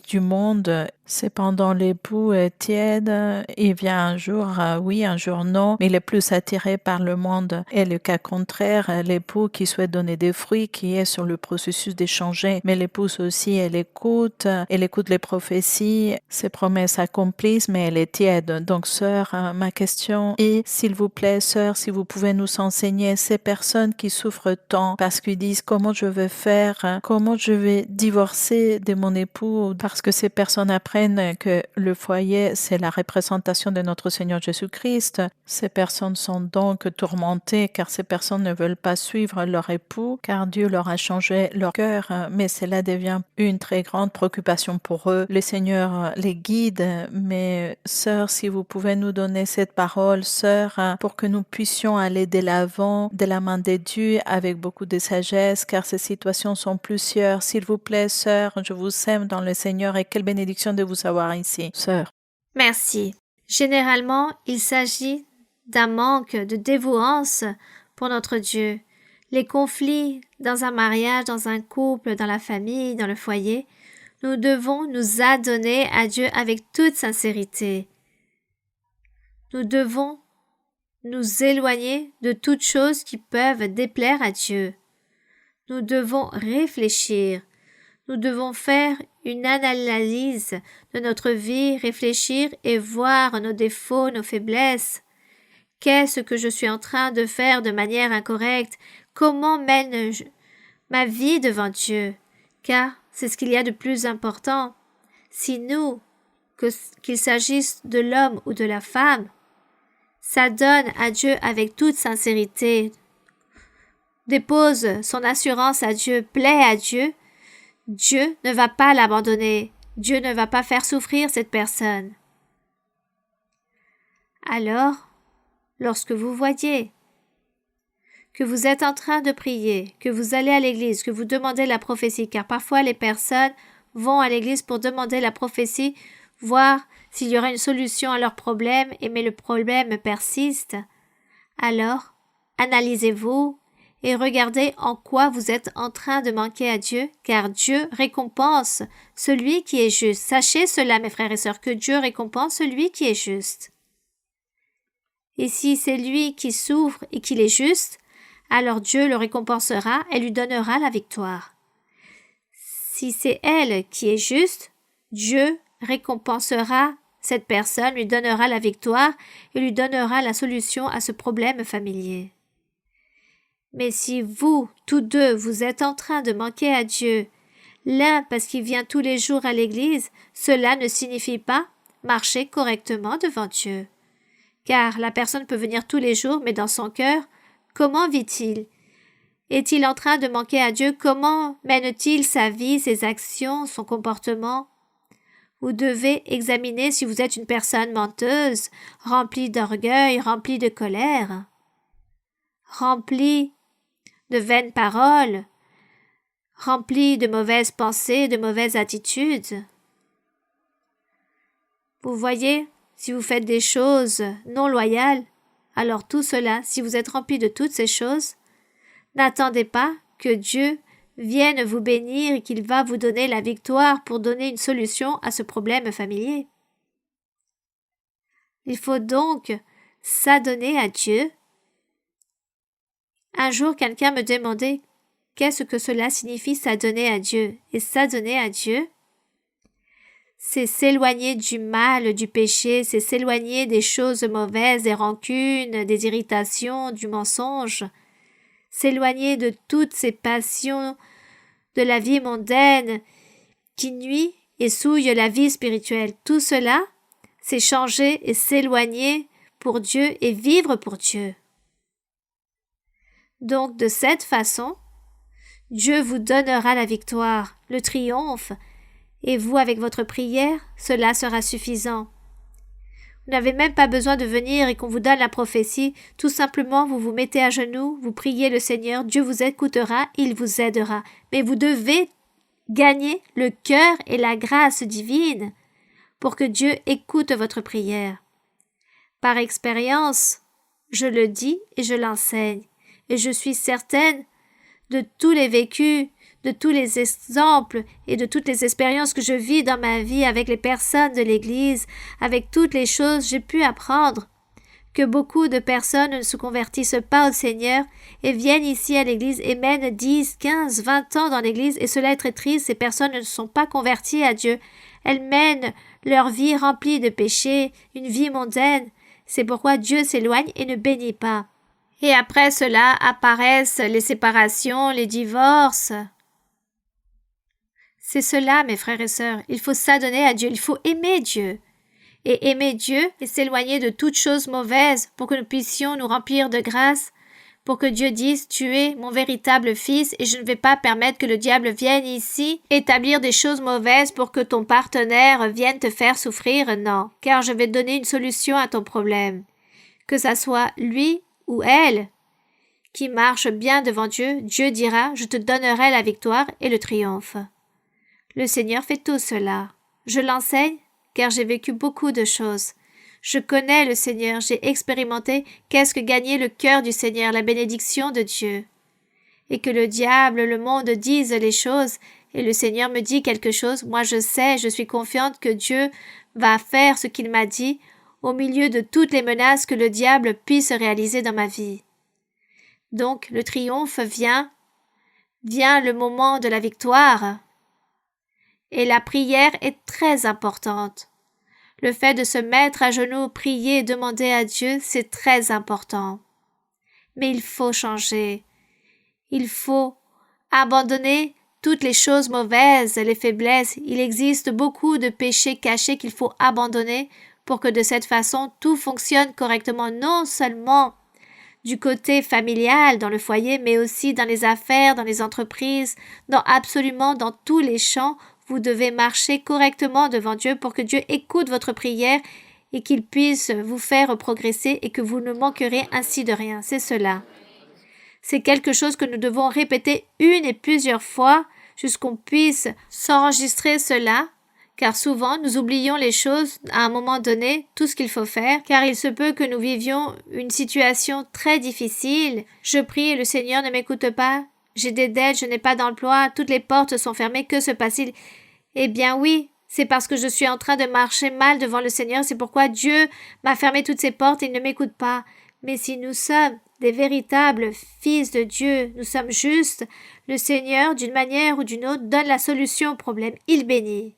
du monde. Cependant, l'époux est tiède, il vient un jour oui, un jour non, mais il est plus attiré par le monde. Et le cas contraire, l'époux qui souhaite donner des fruits, qui est sur le processus d'échanger, mais l'épouse aussi, elle écoute les prophéties, ses promesses s'accomplissent, mais elle est tiède. Donc, sœur, ma question est, s'il vous plaît, sœur, si vous pouvez nous enseigner ces personnes qui souffrent tant parce qu'ils disent comment je vais faire, comment je vais divorcer de mon époux, parce que ces personnes apprennent que le foyer, c'est la représentation de notre Seigneur Jésus-Christ. Ces personnes sont donc tourmentées car ces personnes ne veulent pas suivre leur époux, car Dieu leur a changé leur cœur, mais cela devient une très grande préoccupation pour eux. Le Seigneur les guide, mais sœur, si vous pouvez nous donner cette parole, sœur, pour que nous puissions aller de l'avant, de la main de Dieu, avec beaucoup de sagesse, car ces situations sont plusieurs. S'il vous plaît, sœur, je vous aime dans le Seigneur et quelle bénédiction de vous avoir ici, sœur. Merci. Généralement, il s'agit d'un manque de dévouance pour notre Dieu. Les conflits dans un mariage, dans un couple, dans la famille, dans le foyer, nous devons nous adonner à Dieu avec toute sincérité. Nous devons nous éloigner de toutes choses qui peuvent déplaire à Dieu. Nous devons réfléchir. Nous devons faire une analyse de notre vie, réfléchir et voir nos défauts, nos faiblesses. Qu'est-ce que je suis en train de faire de manière incorrecte? Comment mène-je ma vie devant Dieu? Car c'est ce qu'il y a de plus important. Si nous, qu'il s'agisse de l'homme ou de la femme, s'adonne à Dieu avec toute sincérité, dépose son assurance à Dieu, plaît à Dieu, Dieu ne va pas l'abandonner. Dieu ne va pas faire souffrir cette personne. Alors, lorsque vous voyez que vous êtes en train de prier, que vous allez à l'église, que vous demandez la prophétie, car parfois les personnes vont à l'église pour demander la prophétie, voir s'il y aura une solution à leur problème, mais le problème persiste, alors analysez-vous et regardez en quoi vous êtes en train de manquer à Dieu, car Dieu récompense celui qui est juste. Sachez cela, mes frères et sœurs, que Dieu récompense celui qui est juste. Et si c'est lui qui souffre et qu'il est juste, alors Dieu le récompensera et lui donnera la victoire. Si c'est elle qui est juste, Dieu récompensera cette personne, lui donnera la victoire et lui donnera la solution à ce problème familier. Mais si vous, tous deux, vous êtes en train de manquer à Dieu, l'un parce qu'il vient tous les jours à l'église, cela ne signifie pas marcher correctement devant Dieu. Car la personne peut venir tous les jours, mais dans son cœur, comment vit-il? Est-il en train de manquer à Dieu? Comment mène-t-il sa vie, ses actions, son comportement? Vous devez examiner si vous êtes une personne menteuse, remplie d'orgueil, remplie de colère, remplie de vaines paroles, remplie de mauvaises pensées, de mauvaises attitudes. Vous voyez, si vous faites des choses non loyales, alors tout cela, si vous êtes rempli de toutes ces choses, n'attendez pas que Dieu vienne vous bénir et qu'il va vous donner la victoire pour donner une solution à ce problème familier. Il faut donc s'adonner à Dieu. Un jour, quelqu'un me demandait qu'est-ce que cela signifie s'adonner à Dieu. Et s'adonner à Dieu, c'est s'éloigner du mal, du péché, c'est s'éloigner des choses mauvaises, des rancunes, des irritations, du mensonge, s'éloigner de toutes ces passions de la vie mondaine qui nuit et souille la vie spirituelle. Tout cela, c'est changer et s'éloigner pour Dieu et vivre pour Dieu. Donc, de cette façon, Dieu vous donnera la victoire, le triomphe, et vous, avec votre prière, cela sera suffisant. Vous n'avez même pas besoin de venir et qu'on vous donne la prophétie. Tout simplement, vous vous mettez à genoux, vous priez le Seigneur, Dieu vous écoutera, il vous aidera. Mais vous devez gagner le cœur et la grâce divine pour que Dieu écoute votre prière. Par expérience, je le dis et je l'enseigne. Et je suis certaine de tous les vécus, de tous les exemples et de toutes les expériences que je vis dans ma vie avec les personnes de l'Église, avec toutes les choses j'ai pu apprendre, que beaucoup de personnes ne se convertissent pas au Seigneur et viennent ici à l'Église et mènent 10, 15, 20 ans dans l'Église et cela est très triste, ces personnes ne sont pas converties à Dieu. Elles mènent leur vie remplie de péchés, une vie mondaine. C'est pourquoi Dieu s'éloigne et ne bénit pas. Et après cela apparaissent les séparations, les divorces. C'est cela, mes frères et sœurs. Il faut s'adonner à Dieu, il faut aimer Dieu. Et aimer Dieu et s'éloigner de toutes choses mauvaises pour que nous puissions nous remplir de grâce, pour que Dieu dise « Tu es mon véritable fils et je ne vais pas permettre que le diable vienne ici établir des choses mauvaises pour que ton partenaire vienne te faire souffrir. Non, car je vais donner une solution à ton problème. Que ça soit lui ou elle qui marche bien devant Dieu, Dieu dira « Je te donnerai la victoire et le triomphe ». Le Seigneur fait tout cela. Je l'enseigne car j'ai vécu beaucoup de choses. Je connais le Seigneur, j'ai expérimenté qu'est-ce que gagner le cœur du Seigneur, la bénédiction de Dieu. Et que le diable, le monde disent les choses et le Seigneur me dit quelque chose, moi je sais, je suis confiante que Dieu va faire ce qu'il m'a dit au milieu de toutes les menaces que le diable puisse réaliser dans ma vie. Donc, le triomphe vient le moment de la victoire. Et la prière est très importante. Le fait de se mettre à genoux, prier et demander à Dieu, c'est très important. Mais il faut changer. Il faut abandonner toutes les choses mauvaises, les faiblesses. Il existe beaucoup de péchés cachés qu'il faut abandonner pour que de cette façon tout fonctionne correctement, non seulement du côté familial dans le foyer, mais aussi dans les affaires, dans les entreprises, dans tous les champs. Vous devez marcher correctement devant Dieu pour que Dieu écoute votre prière et qu'il puisse vous faire progresser et que vous ne manquerez ainsi de rien. C'est cela. C'est quelque chose que nous devons répéter une et plusieurs fois jusqu'on puisse s'enregistrer cela, car souvent nous oublions les choses à un moment donné, tout ce qu'il faut faire, car il se peut que nous vivions une situation très difficile. Je prie et le Seigneur ne m'écoute pas. J'ai des dettes, je n'ai pas d'emploi, toutes les portes sont fermées, que se passe-t-il? Eh bien oui, c'est parce que je suis en train de marcher mal devant le Seigneur, c'est pourquoi Dieu m'a fermé toutes ces portes et il ne m'écoute pas. Mais si nous sommes des véritables fils de Dieu, nous sommes justes, le Seigneur, d'une manière ou d'une autre, donne la solution au problème, il bénit.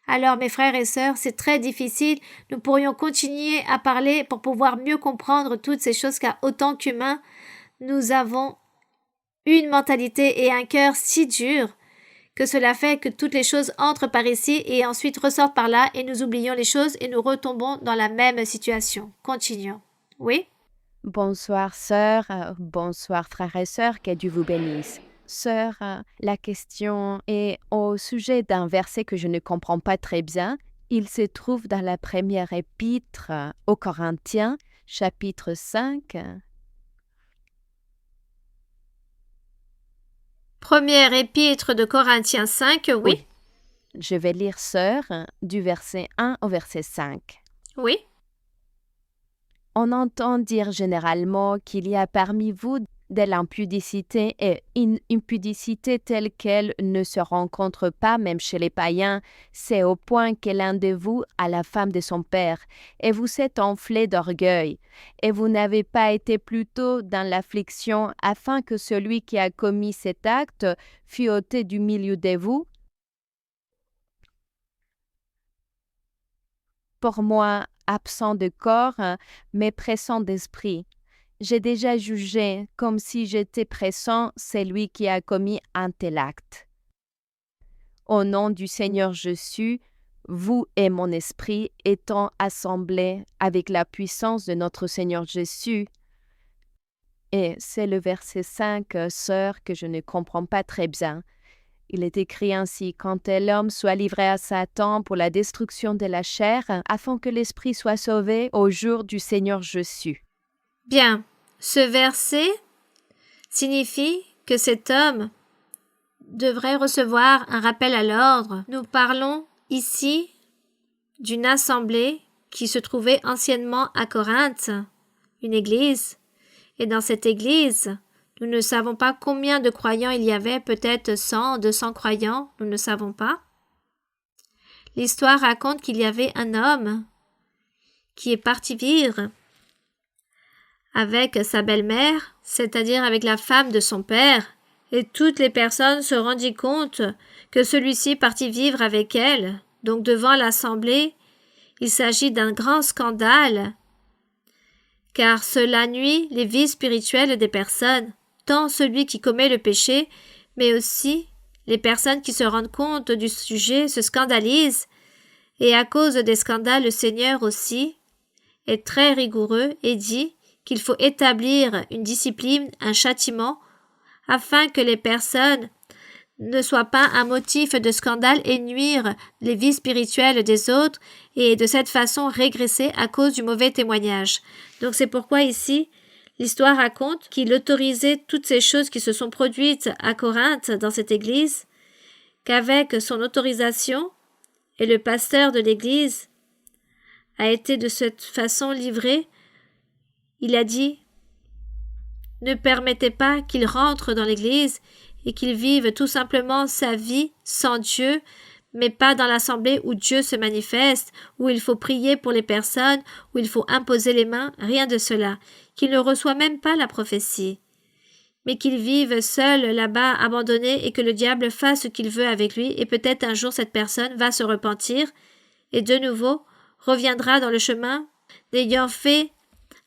Alors, mes frères et sœurs, c'est très difficile, nous pourrions continuer à parler pour pouvoir mieux comprendre toutes ces choses, car autant qu'humains, nous avons une mentalité et un cœur si dur que cela fait que toutes les choses entrent par ici et ensuite ressortent par là et nous oublions les choses et nous retombons dans la même situation. Continuons. Oui? Bonsoir sœur, bonsoir frères et sœurs, que Dieu vous bénisse. Sœur, la question est au sujet d'un verset que je ne comprends pas très bien. Il se trouve dans la première épître aux Corinthiens, chapitre 5. Première épître de Corinthiens 5, oui. Je vais lire, sœur, du verset 1 au verset 5. Oui. On entend dire généralement qu'il y a parmi vous de l'impudicité et une impudicité telle qu'elle ne se rencontre pas même chez les païens. C'est au point que l'un de vous a la femme de son père, et vous êtes enflé d'orgueil, et vous n'avez pas été plutôt dans l'affliction afin que celui qui a commis cet acte fût ôté du milieu de vous. Pour moi, absent de corps, mais pressant d'esprit, j'ai déjà jugé comme si j'étais pressant celui qui a commis un tel acte. Au nom du Seigneur Jésus, vous et mon esprit étant assemblés avec la puissance de notre Seigneur Jésus. Et c'est le verset 5, sœur, que je ne comprends pas très bien. Il est écrit ainsi, « Quand tel homme soit livré à Satan pour la destruction de la chair, afin que l'esprit soit sauvé au jour du Seigneur Jésus. » Bien, ce verset signifie que cet homme devrait recevoir un rappel à l'ordre. Nous parlons ici d'une assemblée qui se trouvait anciennement à Corinthe, une église. Et dans cette église, nous ne savons pas combien de croyants il y avait, peut-être 100, 200 croyants, nous ne savons pas. L'histoire raconte qu'il y avait un homme qui est parti vivre avec sa belle-mère, c'est-à-dire avec la femme de son père, et toutes les personnes se rendirent compte que celui-ci partit vivre avec elle. Donc devant l'assemblée, il s'agit d'un grand scandale, car cela nuit les vies spirituelles des personnes, tant celui qui commet le péché, mais aussi les personnes qui se rendent compte du sujet se scandalisent, et à cause des scandales, le Seigneur aussi est très rigoureux et dit qu'il faut établir une discipline, un châtiment, afin que les personnes ne soient pas un motif de scandale et nuire les vies spirituelles des autres et de cette façon régresser à cause du mauvais témoignage. Donc c'est pourquoi ici, l'histoire raconte qu'il autorisait toutes ces choses qui se sont produites à Corinthe dans cette église, qu'avec son autorisation, et le pasteur de l'église a été de cette façon livré. Il a dit « Ne permettez pas qu'il rentre dans l'église et qu'il vive tout simplement sa vie sans Dieu, mais pas dans l'assemblée où Dieu se manifeste, où il faut prier pour les personnes, où il faut imposer les mains, rien de cela, qu'il ne reçoit même pas la prophétie, mais qu'il vive seul là-bas, abandonné, et que le diable fasse ce qu'il veut avec lui, et peut-être un jour cette personne va se repentir, et de nouveau reviendra dans le chemin, n'ayant fait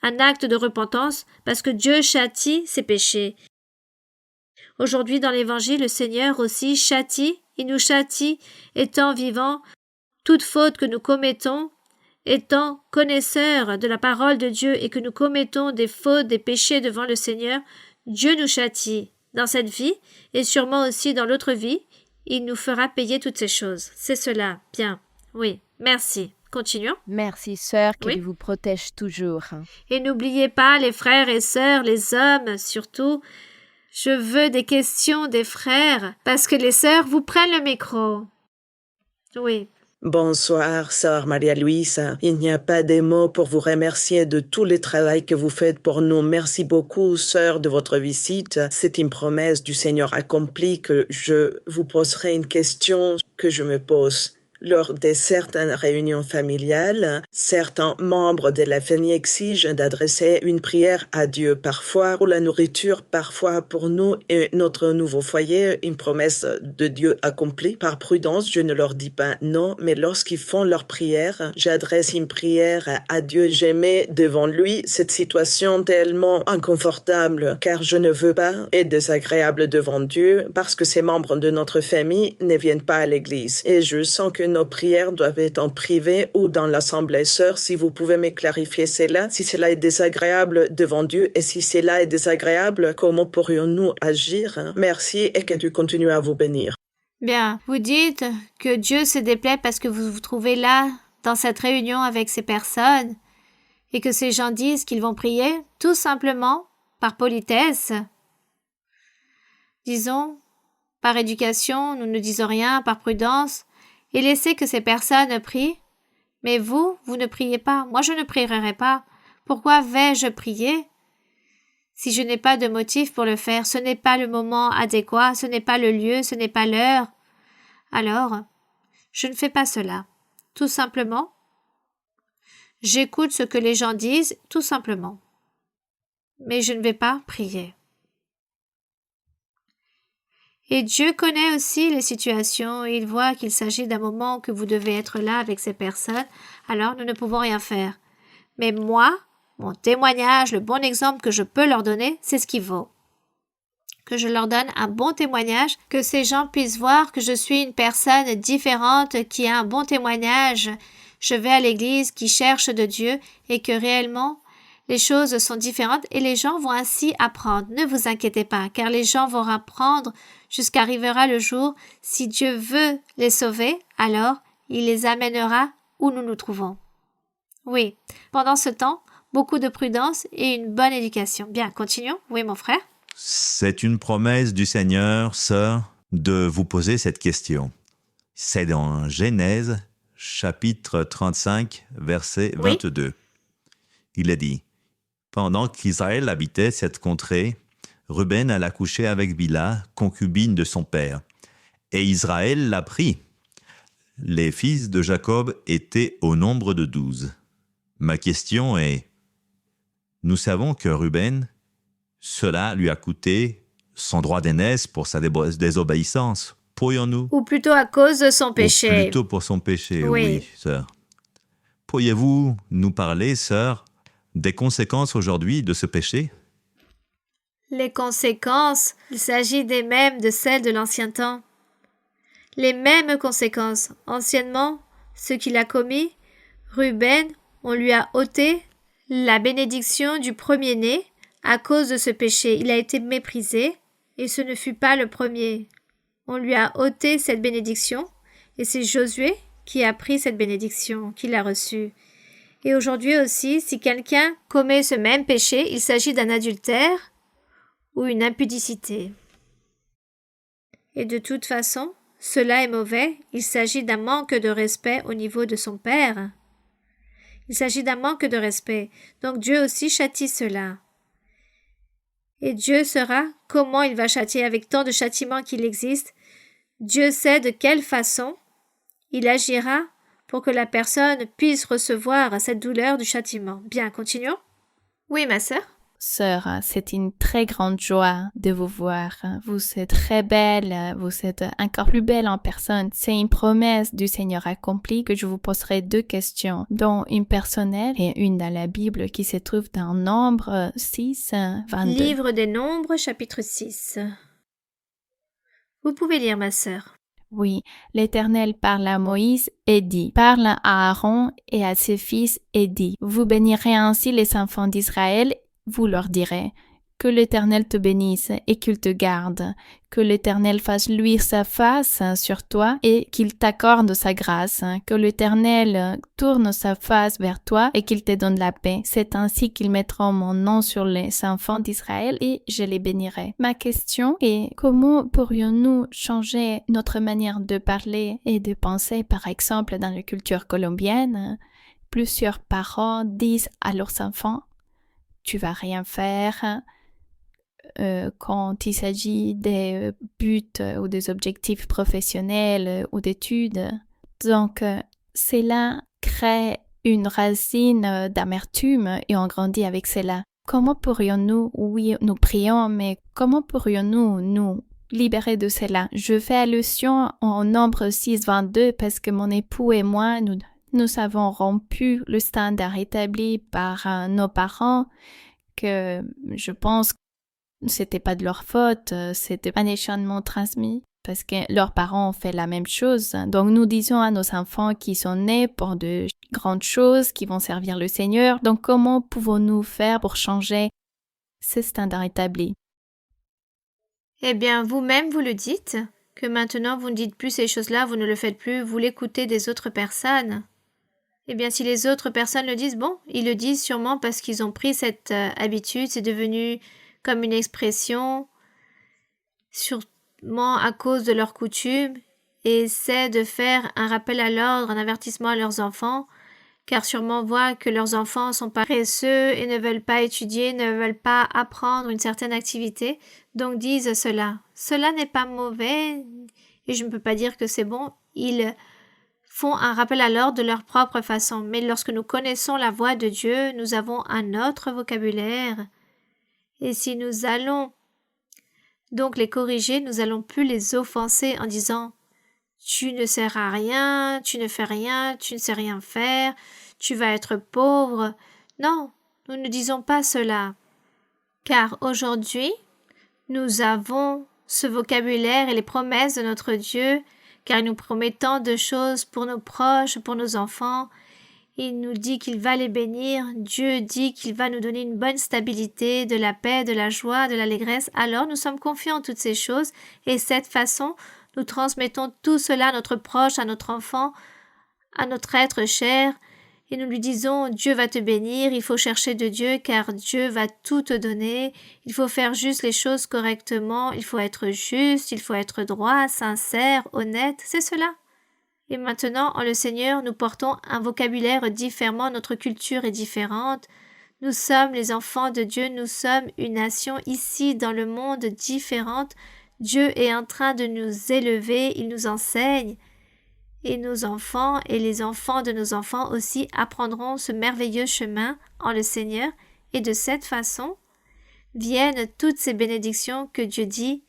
un acte de repentance, parce que Dieu châtie ses péchés. Aujourd'hui, dans l'Évangile, le Seigneur aussi châtie, il nous châtie, étant vivant, toute faute que nous commettons, étant connaisseurs de la parole de Dieu et que nous commettons des fautes, des péchés devant le Seigneur, Dieu nous châtie dans cette vie et sûrement aussi dans l'autre vie, il nous fera payer toutes ces choses. C'est cela. Bien. Oui. Merci. Continuons. Merci, sœur, qu'il Oui. vous protège toujours. Et n'oubliez pas, les frères et sœurs, les hommes surtout, je veux des questions des frères, parce que les sœurs vous prennent le micro. Oui. Bonsoir, sœur Maria-Louise. Il n'y a pas de mots pour vous remercier de tout le travail que vous faites pour nous. Merci beaucoup, sœur, de votre visite. C'est une promesse du Seigneur accomplie que je vous poserai une question que je me pose. Lors de certaines réunions familiales, certains membres de la famille exigent d'adresser une prière à Dieu, parfois pour la nourriture, parfois pour nous et notre nouveau foyer, une promesse de Dieu accomplie. Par prudence, je ne leur dis pas non, mais lorsqu'ils font leur prière, j'adresse une prière à Dieu. Je mets devant lui cette situation tellement inconfortable, car je ne veux pas être désagréable devant Dieu, parce que ces membres de notre famille ne viennent pas à l'église. Et je sens que nos prières doivent être en privé ou dans l'assemblée. Sœur, si vous pouvez me clarifier cela, si cela est désagréable devant Dieu et si cela est désagréable, comment pourrions-nous agir? Merci et que Dieu continue à vous bénir. Bien. Vous dites que Dieu se déplaît parce que vous vous trouvez là, dans cette réunion avec ces personnes, et que ces gens disent qu'ils vont prier, tout simplement, par politesse. Disons, par éducation, nous ne disons rien, par prudence, et laissez que ces personnes prient. Mais vous ne priez pas. Moi, je ne prierai pas. Pourquoi vais-je prier si je n'ai pas de motif pour le faire? Ce n'est pas le moment adéquat, ce n'est pas le lieu, ce n'est pas l'heure. Alors, je ne fais pas cela. Tout simplement, j'écoute ce que les gens disent, tout simplement. Mais je ne vais pas prier. Et Dieu connaît aussi les situations, et il voit qu'il s'agit d'un moment que vous devez être là avec ces personnes, alors nous ne pouvons rien faire. Mais moi, mon témoignage, le bon exemple que je peux leur donner, c'est ce qui vaut. Que je leur donne un bon témoignage, que ces gens puissent voir que je suis une personne différente, qui a un bon témoignage, je vais à l'église, qui cherche de Dieu, et que réellement, les choses sont différentes et les gens vont ainsi apprendre. Ne vous inquiétez pas, car les gens vont apprendre jusqu'arrivera le jour, si Dieu veut les sauver, alors il les amènera où nous nous trouvons. Oui, pendant ce temps, beaucoup de prudence et une bonne éducation. Bien, continuons. Oui, mon frère. C'est une promesse du Seigneur, sœur, de vous poser cette question. C'est dans Genèse, chapitre 35, verset 22. Il est dit: pendant qu'Israël habitait cette contrée, Ruben alla coucher avec Bila, concubine de son père, et Israël l'a pris. Les fils de Jacob étaient au nombre de 12. Ma question est, nous savons que Ruben, cela lui a coûté son droit d'aînesse pour sa désobéissance. Pourrions-nous? Ou plutôt à cause de son péché. Ou plutôt pour son péché, oui, sœur. Pourriez-vous nous parler, sœur, des conséquences aujourd'hui de ce péché? Les conséquences, il s'agit des mêmes de celles de l'ancien temps. Les mêmes conséquences. Anciennement, ce qu'il a commis, Ruben, on lui a ôté la bénédiction du premier-né à cause de ce péché. Il a été méprisé et ce ne fut pas le premier. On lui a ôté cette bénédiction et c'est Josué qui a pris cette bénédiction, qui l'a reçue. Et aujourd'hui aussi, si quelqu'un commet ce même péché, il s'agit d'un adultère ou une impudicité. Et de toute façon, cela est mauvais, il s'agit d'un manque de respect au niveau de son père. Il s'agit d'un manque de respect, donc Dieu aussi châtie cela. Et Dieu saura comment il va châtier avec tant de châtiments qu'il existe. Dieu sait de quelle façon il agira pour que la personne puisse recevoir cette douleur du châtiment. Bien, continuons. Oui, ma sœur. Sœur, c'est une très grande joie de vous voir. Vous êtes très belle, vous êtes encore plus belle en personne. C'est une promesse du Seigneur accomplie que je vous poserai 2 questions, dont une personnelle et une dans la Bible qui se trouve dans Nombre 6, 22. Livre des Nombres, chapitre 6. Vous pouvez lire, ma sœur. Oui, l'Éternel parle à Moïse et dit, parle à Aaron et à ses fils et dit, vous bénirez ainsi les enfants d'Israël. Vous leur direz, que l'Éternel te bénisse et qu'il te garde, que l'Éternel fasse luire sa face sur toi et qu'il t'accorde sa grâce, que l'Éternel tourne sa face vers toi et qu'il te donne la paix. C'est ainsi qu'ils mettront mon nom sur les enfants d'Israël et je les bénirai. Ma question est, comment pourrions-nous changer notre manière de parler et de penser, par exemple, dans la culture colombienne? Plusieurs parents disent à leurs enfants, tu vas rien faire quand il s'agit des buts ou des objectifs professionnels ou d'études. Donc, cela crée une racine d'amertume et on grandit avec cela. Comment pourrions-nous, oui, nous prions, mais comment pourrions-nous nous libérer de cela? Je fais allusion au Nombre 6, 22 parce que mon époux et moi, nous avons rompu le standard établi par nos parents, que je pense que c'était pas de leur faute, c'était un échelonnement transmis parce que leurs parents ont fait la même chose. Donc nous disons à nos enfants qui sont nés pour de grandes choses, qui vont servir le Seigneur. Donc comment pouvons-nous faire pour changer ce standard établi? Eh bien, vous-même, vous le dites, que maintenant vous ne dites plus ces choses-là, vous ne le faites plus, vous l'écoutez des autres personnes. Eh bien, si les autres personnes le disent, bon, ils le disent sûrement parce qu'ils ont pris cette habitude, c'est devenu comme une expression, sûrement à cause de leur coutume, et essaient de faire un rappel à l'ordre, un avertissement à leurs enfants, car sûrement voient que leurs enfants sont paresseux et ne veulent pas étudier, ne veulent pas apprendre une certaine activité, donc disent cela. Cela n'est pas mauvais, et je ne peux pas dire que c'est bon, ils font un rappel à l'ordre de leur propre façon. Mais lorsque nous connaissons la voix de Dieu, nous avons un autre vocabulaire. Et si nous allons donc les corriger, nous allons plus les offenser en disant « Tu ne sers à rien, tu ne fais rien, tu ne sais rien faire, tu vas être pauvre. » Non, nous ne disons pas cela. Car aujourd'hui, nous avons ce vocabulaire et les promesses de notre Dieu, car il nous promet tant de choses pour nos proches, pour nos enfants. Il nous dit qu'il va les bénir. Dieu dit qu'il va nous donner une bonne stabilité, de la paix, de la joie, de l'allégresse. Alors nous sommes confiants en toutes ces choses et de cette façon, nous transmettons tout cela à notre proche, à notre enfant, à notre être cher et nous lui disons « Dieu va te bénir, il faut chercher de Dieu car Dieu va tout te donner, il faut faire juste les choses correctement, il faut être juste, il faut être droit, sincère, honnête, c'est cela. » Et maintenant, en le Seigneur, nous portons un vocabulaire différent, notre culture est différente. Nous sommes les enfants de Dieu, nous sommes une nation ici dans le monde différente. Dieu est en train de nous élever, il nous enseigne. Et nos enfants et les enfants de nos enfants aussi apprendront ce merveilleux chemin en le Seigneur. Et de cette façon, viennent toutes ces bénédictions que Dieu dit,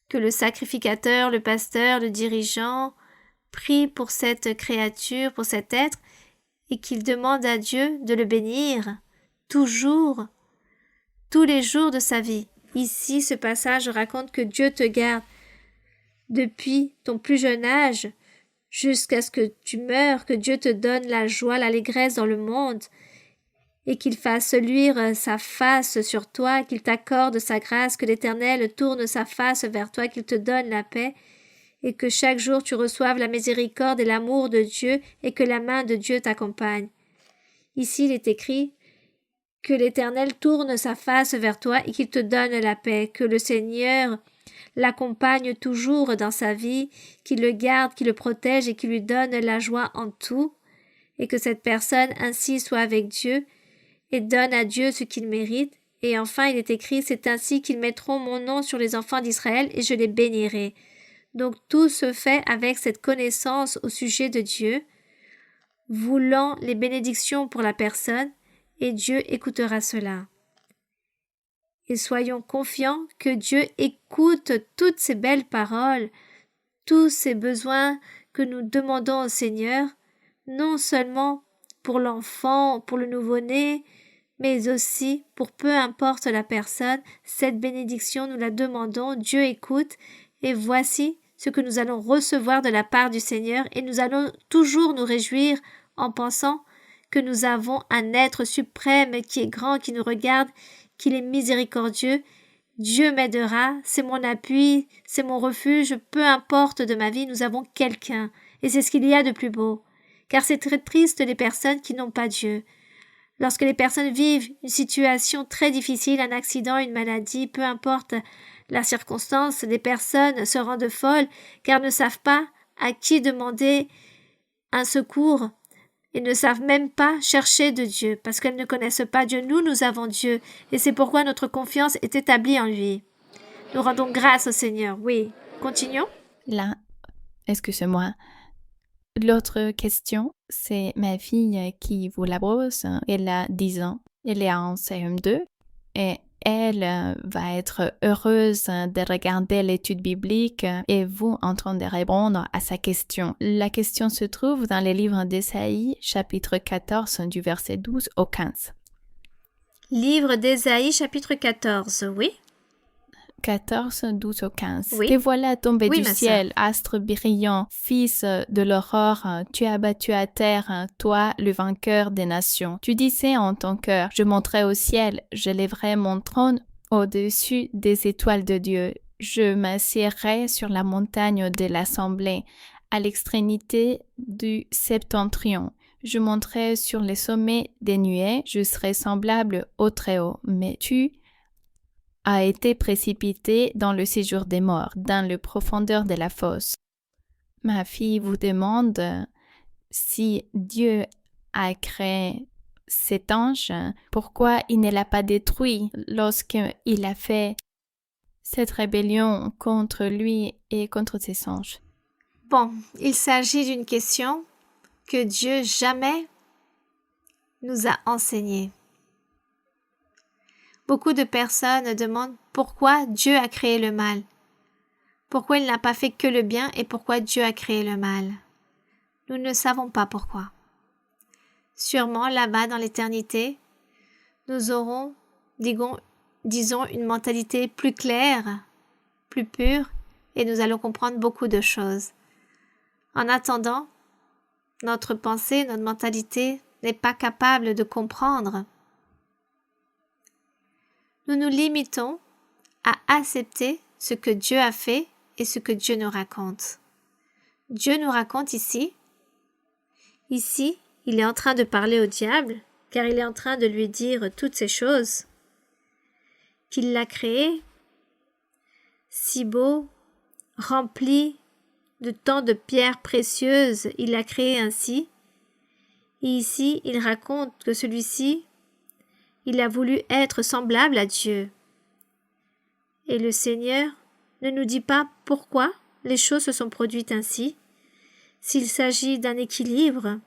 que le sacrificateur, le pasteur, le dirigeant prie pour cette créature, pour cet être, et qu'il demande à Dieu de le bénir, toujours, tous les jours de sa vie. Ici, ce passage raconte que Dieu te garde depuis ton plus jeune âge jusqu'à ce que tu meurs, que Dieu te donne la joie, l'allégresse dans le monde, et qu'il fasse luire sa face sur toi, qu'il t'accorde sa grâce, que l'Éternel tourne sa face vers toi, qu'il te donne la paix, et que chaque jour tu reçoives la miséricorde et l'amour de Dieu, et que la main de Dieu t'accompagne. Ici, il est écrit que l'Éternel tourne sa face vers toi et qu'il te donne la paix, que le Seigneur l'accompagne toujours dans sa vie, qu'il le garde, qu'il le protège et qu'il lui donne la joie en tout, et que cette personne ainsi soit avec Dieu et donne à Dieu ce qu'il mérite. Et enfin, il est écrit, c'est ainsi qu'ils mettront mon nom sur les enfants d'Israël et je les bénirai. Donc tout se fait avec cette connaissance au sujet de Dieu, voulant les bénédictions pour la personne, et Dieu écoutera cela. Et soyons confiants que Dieu écoute toutes ces belles paroles, tous ces besoins que nous demandons au Seigneur, non seulement pour l'enfant, pour le nouveau-né, mais aussi pour peu importe la personne, cette bénédiction, nous la demandons, Dieu écoute, et voici ce que nous allons recevoir de la part du Seigneur, et nous allons toujours nous réjouir en pensant que nous avons un être suprême qui est grand, qui nous regarde, qu'il est miséricordieux. Dieu m'aidera, c'est mon appui, c'est mon refuge, peu importe de ma vie, nous avons quelqu'un, et c'est ce qu'il y a de plus beau. Car c'est très triste les personnes qui n'ont pas Dieu. Lorsque les personnes vivent une situation très difficile, un accident, une maladie, peu importe la circonstance, les personnes se rendent folles car ne savent pas à qui demander un secours et ne savent même pas chercher de Dieu parce qu'elles ne connaissent pas Dieu. Nous avons Dieu et c'est pourquoi notre confiance est établie en lui. Nous rendons grâce au Seigneur. Oui, continuons. Là, excusez-moi. L'autre question, c'est ma fille qui vous la brosse. Elle a 10 ans. Elle est en CM2 et elle va être heureuse de regarder l'étude biblique et vous en train de répondre à sa question. La question se trouve dans les livres d'Ésaïe, chapitre 14, du verset 12 au 15. Livre d'Ésaïe, chapitre 14, oui. 14, 12 au 15. Oui. Te voilà tombé Oui, du ma ciel, astre brillant, fils de l'aurore, tu as battu à terre, toi, le vainqueur des nations. Tu disais en ton cœur, je monterai au ciel, je lèverai mon trône au-dessus des étoiles de Dieu. Je m'assiérai sur la montagne de l'assemblée, à l'extrémité du septentrion. Je monterai sur les sommets des nuées, je serai semblable au Très-Haut. Mais tu a été précipité dans le séjour des morts, dans les profondeurs de la fosse. Ma fille vous demande si Dieu a créé cet ange, pourquoi il ne l'a pas détruit lorsqu'il a fait cette rébellion contre lui et contre ses anges. Bon, il s'agit d'une question que Dieu jamais nous a enseignée. Beaucoup de personnes demandent pourquoi Dieu a créé le mal. Pourquoi il n'a pas fait que le bien et pourquoi Dieu a créé le mal. Nous ne savons pas pourquoi. Sûrement là-bas dans l'éternité, nous aurons, disons, une mentalité plus claire, plus pure et nous allons comprendre beaucoup de choses. En attendant, notre pensée, notre mentalité n'est pas capable de comprendre. Nous nous limitons à accepter ce que Dieu a fait et ce que Dieu nous raconte. Dieu nous raconte ici, il est en train de parler au diable, car il est en train de lui dire toutes ces choses, qu'il l'a créé, si beau, rempli de tant de pierres précieuses, il l'a créé ainsi. Et ici, il raconte que celui-ci, il a voulu être semblable à Dieu. Et le Seigneur ne nous dit pas pourquoi les choses se sont produites ainsi. S'il s'agit d'un équilibre,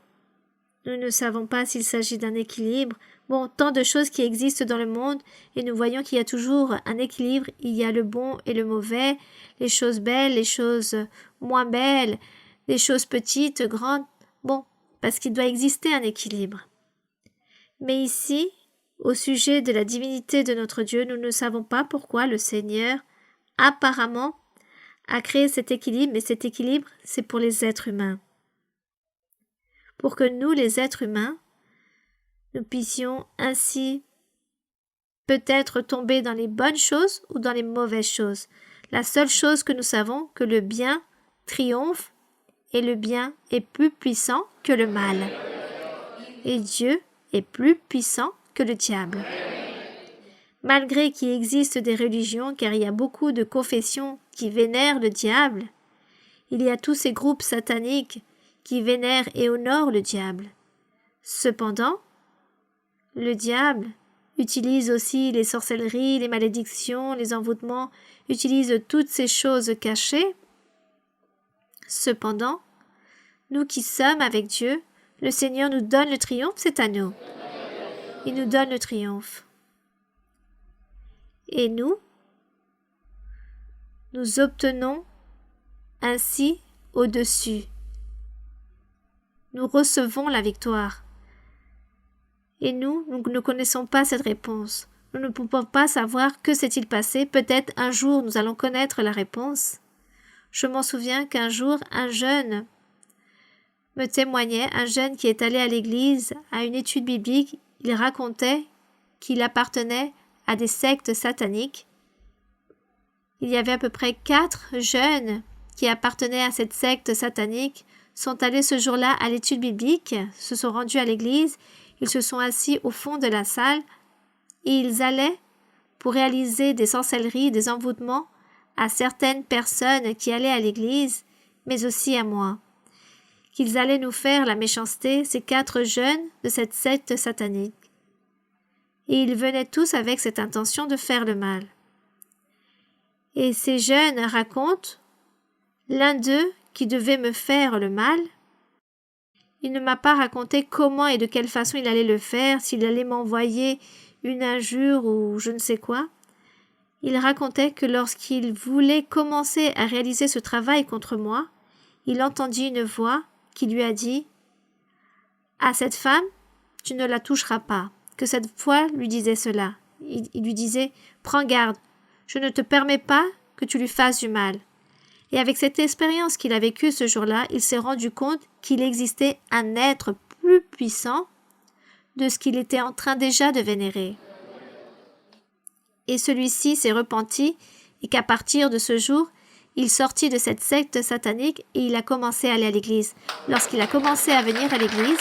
nous ne savons pas s'il s'agit d'un équilibre. Bon, tant de choses qui existent dans le monde et nous voyons qu'il y a toujours un équilibre. Il y a le bon et le mauvais, les choses belles, les choses moins belles, les choses petites, grandes. Bon, parce qu'il doit exister un équilibre. Mais ici, au sujet de la divinité de notre Dieu, nous ne savons pas pourquoi le Seigneur, apparemment, a créé cet équilibre, mais cet équilibre, c'est pour les êtres humains. Pour que nous, les êtres humains, nous puissions ainsi peut-être tomber dans les bonnes choses ou dans les mauvaises choses. La seule chose que nous savons, que le bien triomphe et le bien est plus puissant que le mal. Et Dieu est plus puissant que le diable. Malgré qu'il existe des religions, car il y a beaucoup de confessions qui vénèrent le diable, il y a tous ces groupes sataniques qui vénèrent et honorent le diable. Cependant, le diable utilise aussi les sorcelleries, les malédictions, les envoûtements, utilise toutes ces choses cachées Cependant, nous qui sommes avec Dieu, le Seigneur nous donne le triomphe, c'est à nous. Il nous donne le triomphe. Et nous obtenons ainsi au-dessus. Nous recevons la victoire. Et nous ne connaissons pas cette réponse. Nous ne pouvons pas savoir que s'est-il passé. Peut-être un jour nous allons connaître la réponse. Je m'en souviens qu'un jour, un jeune me témoignait, un jeune qui est allé à l'église, à une étude biblique. Il racontait qu'il appartenait à des sectes sataniques. Il y avait à peu près 4 jeunes qui appartenaient à cette secte satanique, sont allés ce jour-là à l'étude biblique, se sont rendus à l'église, ils se sont assis au fond de la salle et ils allaient pour réaliser des sorcelleries, des envoûtements à certaines personnes qui allaient à l'église, mais aussi à moi. Qu'ils allaient nous faire la méchanceté, ces 4 jeunes de cette secte satanique. Et ils venaient tous avec cette intention de faire le mal. Et ces jeunes racontent, l'un d'eux qui devait me faire le mal, il ne m'a pas raconté comment et de quelle façon il allait le faire, s'il allait m'envoyer une injure ou je ne sais quoi. Il racontait que lorsqu'il voulait commencer à réaliser ce travail contre moi, il entendit une voix qui lui a dit « À cette femme, tu ne la toucheras pas », que cette voix lui disait cela. Il lui disait « Prends garde, je ne te permets pas que tu lui fasses du mal ». Et avec cette expérience qu'il a vécue ce jour-là, il s'est rendu compte qu'il existait un être plus puissant de ce qu'il était en train déjà de vénérer. Et celui-ci s'est repenti et qu'à partir de ce jour, il sortit de cette secte satanique et il a commencé à aller à l'église. Lorsqu'il a commencé à venir à l'église,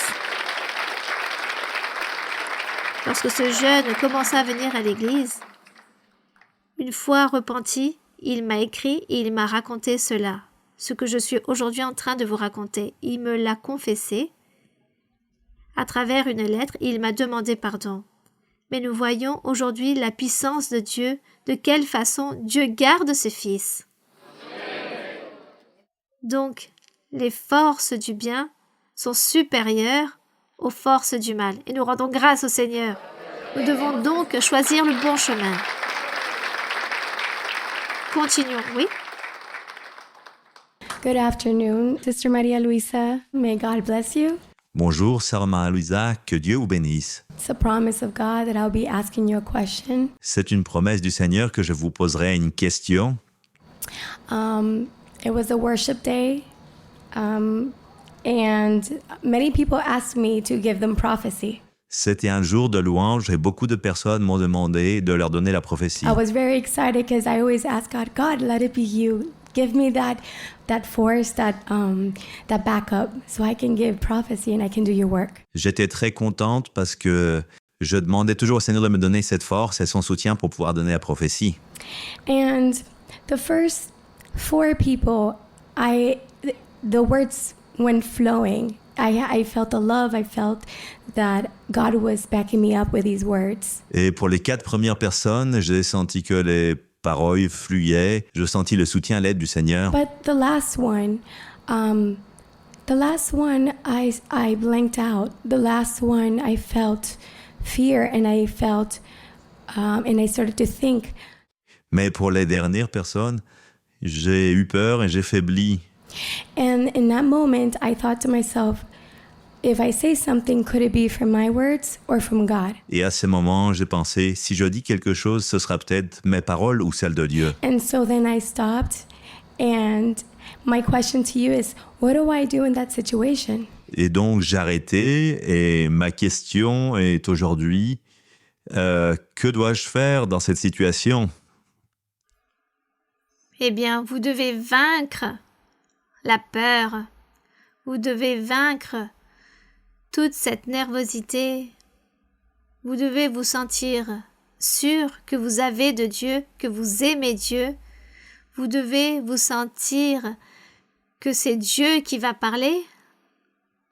lorsque ce jeune commença à venir à l'église, une fois repenti, il m'a écrit et il m'a raconté cela, ce que je suis aujourd'hui en train de vous raconter. Il me l'a confessé à travers une lettre et il m'a demandé pardon. Mais nous voyons aujourd'hui la puissance de Dieu, de quelle façon Dieu garde ses fils. Donc, les forces du bien sont supérieures aux forces du mal. Et nous rendons grâce au Seigneur. Nous devons donc choisir le bon chemin. Continuons, oui. Good afternoon, Sister Maria Luisa. May God bless you. Bonjour, Sœur Marie-Louisa, que Dieu vous bénisse. It's a promise of God that I'll be asking you a question. C'est une promesse du Seigneur que je vous poserai une question. It was a worship day, and many people asked me to give them prophecy. C'était un jour de louange et beaucoup de personnes m'ont demandé de leur donner la prophétie. I was very excited because I always ask God, God, let it be you. Give me that force, that backup, so I can give prophecy and I can do your work. J'étais très contente parce que je demandais toujours au Seigneur de me donner cette force et son soutien pour pouvoir donner la prophétie. And the first 4 people, the words went flowing. I felt the love. I felt that God was backing me up with these words. Et pour les 4 premières personnes, j'ai senti que les paroles fluyaient. Je sentis le soutien, l'aide du Seigneur. But the last one, I blanked out. The last one, I felt fear, and I felt, and I started to think. Mais pour les dernières personnes, j'ai eu peur et j'ai faibli. And in that moment, I thought to myself, if I say something, could it be from my words or from God? Et à ce moment, j'ai pensé, si je dis quelque chose, ce sera peut-être mes paroles ou celles de Dieu. And so then I stopped, and my question to you is, what do I do in that situation? Et donc, j'ai arrêté et ma question est aujourd'hui, que dois-je faire dans cette situation? Eh bien, vous devez vaincre la peur. Vous devez vaincre toute cette nervosité. Vous devez vous sentir sûr que vous avez de Dieu, que vous aimez Dieu. Vous devez vous sentir que c'est Dieu qui va parler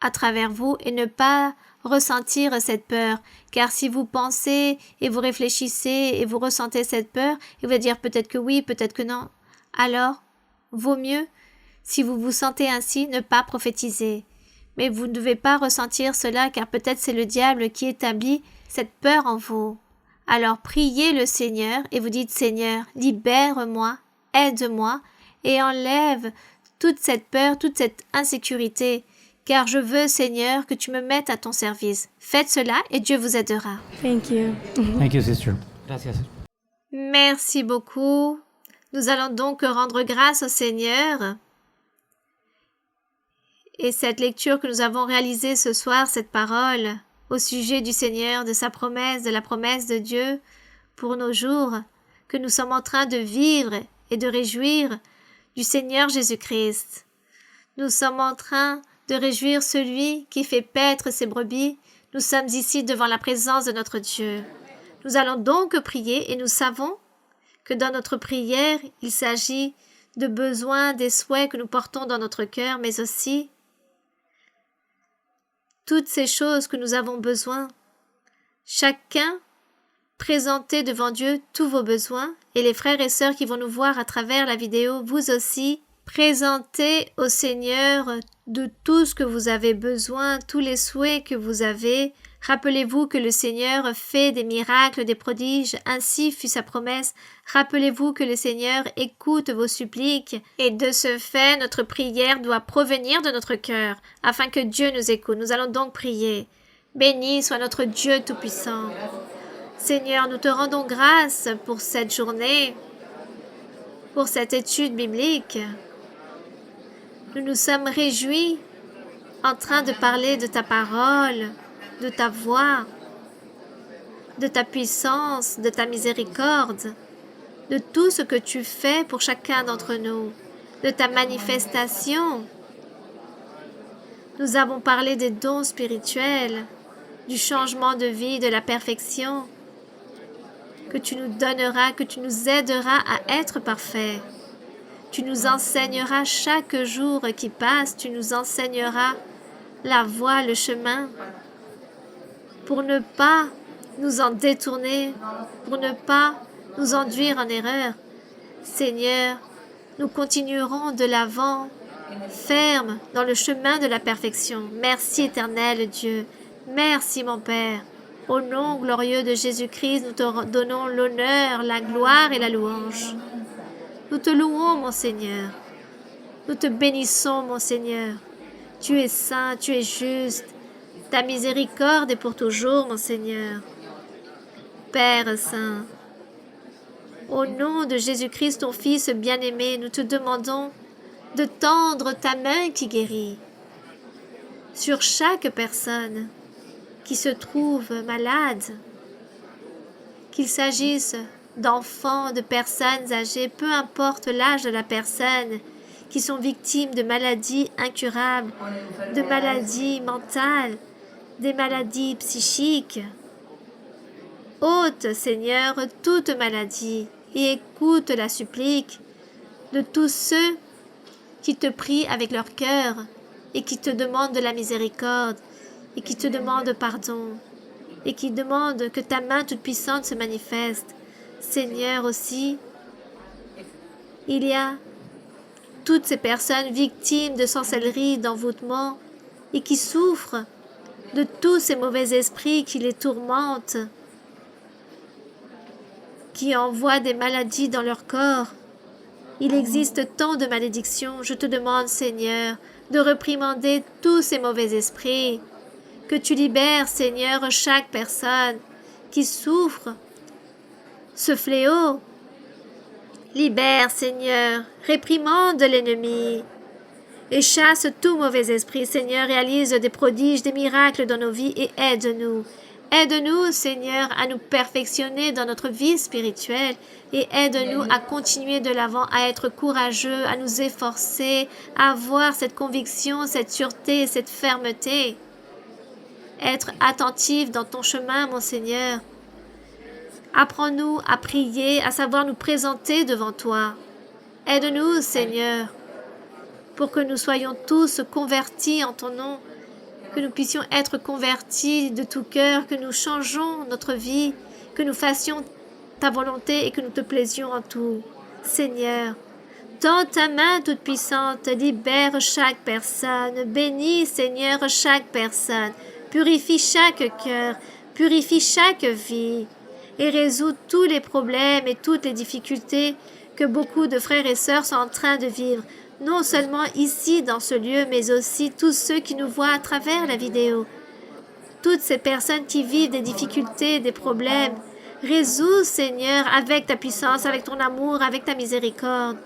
à travers vous et ne pas ressentir cette peur. Car si vous pensez et vous réfléchissez et vous ressentez cette peur, et vous allez dire peut-être que oui, peut-être que non, alors vaut mieux Si vous vous sentez ainsi, ne pas prophétiser. Mais vous ne devez pas ressentir cela car peut-être c'est le diable qui établit cette peur en vous. Alors priez le Seigneur et vous dites « Seigneur, libère-moi, aide-moi et enlève toute cette peur, toute cette insécurité, car je veux, Seigneur, que tu me mettes à ton service. » Faites cela et Dieu vous aidera. Thank you. Thank you, sister. Gracias. Merci beaucoup. Nous allons donc rendre grâce au Seigneur. Et cette lecture que nous avons réalisée ce soir, cette parole au sujet du Seigneur, de sa promesse, de la promesse de Dieu pour nos jours, que nous sommes en train de vivre et de réjouir du Seigneur Jésus-Christ. Nous sommes en train de réjouir celui qui fait paître ses brebis. Nous sommes ici devant la présence de notre Dieu. Nous allons donc prier et nous savons que dans notre prière, il s'agit de besoins, des souhaits que nous portons dans notre cœur, mais aussi toutes ces choses que nous avons besoin. Chacun présentez devant Dieu tous vos besoins et les frères et sœurs qui vont nous voir à travers la vidéo, vous aussi, présentez au Seigneur de tout ce que vous avez besoin, tous les souhaits que vous avez. Rappelez-vous que le Seigneur fait des miracles, des prodiges, ainsi fut sa promesse. Rappelez-vous que le Seigneur écoute vos suppliques et de ce fait, notre prière doit provenir de notre cœur afin que Dieu nous écoute. Nous allons donc prier. Béni soit notre Dieu Tout-Puissant. Seigneur, nous te rendons grâce pour cette journée, pour cette étude biblique. Nous nous sommes réjouis en train de parler de ta parole, de ta voix, de ta puissance, de ta miséricorde, de tout ce que tu fais pour chacun d'entre nous, de ta manifestation. Nous avons parlé des dons spirituels, du changement de vie, de la perfection, que tu nous donneras, que tu nous aideras à être parfaits. Tu nous enseigneras chaque jour qui passe, tu nous enseigneras la voie, le chemin, pour ne pas nous en détourner, pour ne pas nous enduire en erreur. Seigneur, nous continuerons de l'avant, fermes dans le chemin de la perfection. Merci éternel Dieu, merci mon Père. Au nom glorieux de Jésus-Christ, nous te donnons l'honneur, la gloire et la louange. Nous te louons, mon Seigneur. Nous te bénissons, mon Seigneur. Tu es saint, tu es juste. Ta miséricorde est pour toujours, mon Seigneur. Père saint, au nom de Jésus-Christ, ton Fils bien-aimé, nous te demandons de tendre ta main qui guérit sur chaque personne qui se trouve malade, qu'il s'agisse d'enfants, de personnes âgées, peu importe l'âge de la personne, qui sont victimes de maladies incurables, de maladies mentales, des maladies psychiques. Ôte, Seigneur, toute maladie et écoute la supplique de tous ceux qui te prient avec leur cœur et qui te demandent de la miséricorde et qui te demandent pardon et qui demandent que ta main toute-puissante se manifeste. Seigneur aussi, il y a toutes ces personnes victimes de sorcellerie, d'envoûtement et qui souffrent de tous ces mauvais esprits qui les tourmentent, qui envoient des maladies dans leur corps. Il existe tant de malédictions. Je te demande, Seigneur, de réprimander tous ces mauvais esprits, que tu libères, Seigneur, chaque personne qui souffre ce fléau. Libère, Seigneur, réprimande l'ennemi et chasse tout mauvais esprit. Seigneur, réalise des prodiges, des miracles dans nos vies et aide-nous. Aide-nous, Seigneur, à nous perfectionner dans notre vie spirituelle et aide-nous à continuer de l'avant, à être courageux, à nous efforcer, à avoir cette conviction, cette sûreté, cette fermeté. Être attentif dans ton chemin, mon Seigneur. Apprends-nous à prier, à savoir nous présenter devant toi. Aide-nous, Seigneur, pour que nous soyons tous convertis en ton nom, que nous puissions être convertis de tout cœur, que nous changeons notre vie, que nous fassions ta volonté et que nous te plaisions en tout. Seigneur, Tends ta main toute puissante, libère chaque personne, bénis Seigneur chaque personne, purifie chaque cœur, purifie chaque vie et résous tous les problèmes et toutes les difficultés que beaucoup de frères et sœurs sont en train de vivre, non seulement ici dans ce lieu, mais aussi tous ceux qui nous voient à travers la vidéo. Toutes ces personnes qui vivent des difficultés, des problèmes, résous Seigneur avec ta puissance, avec ton amour, avec ta miséricorde.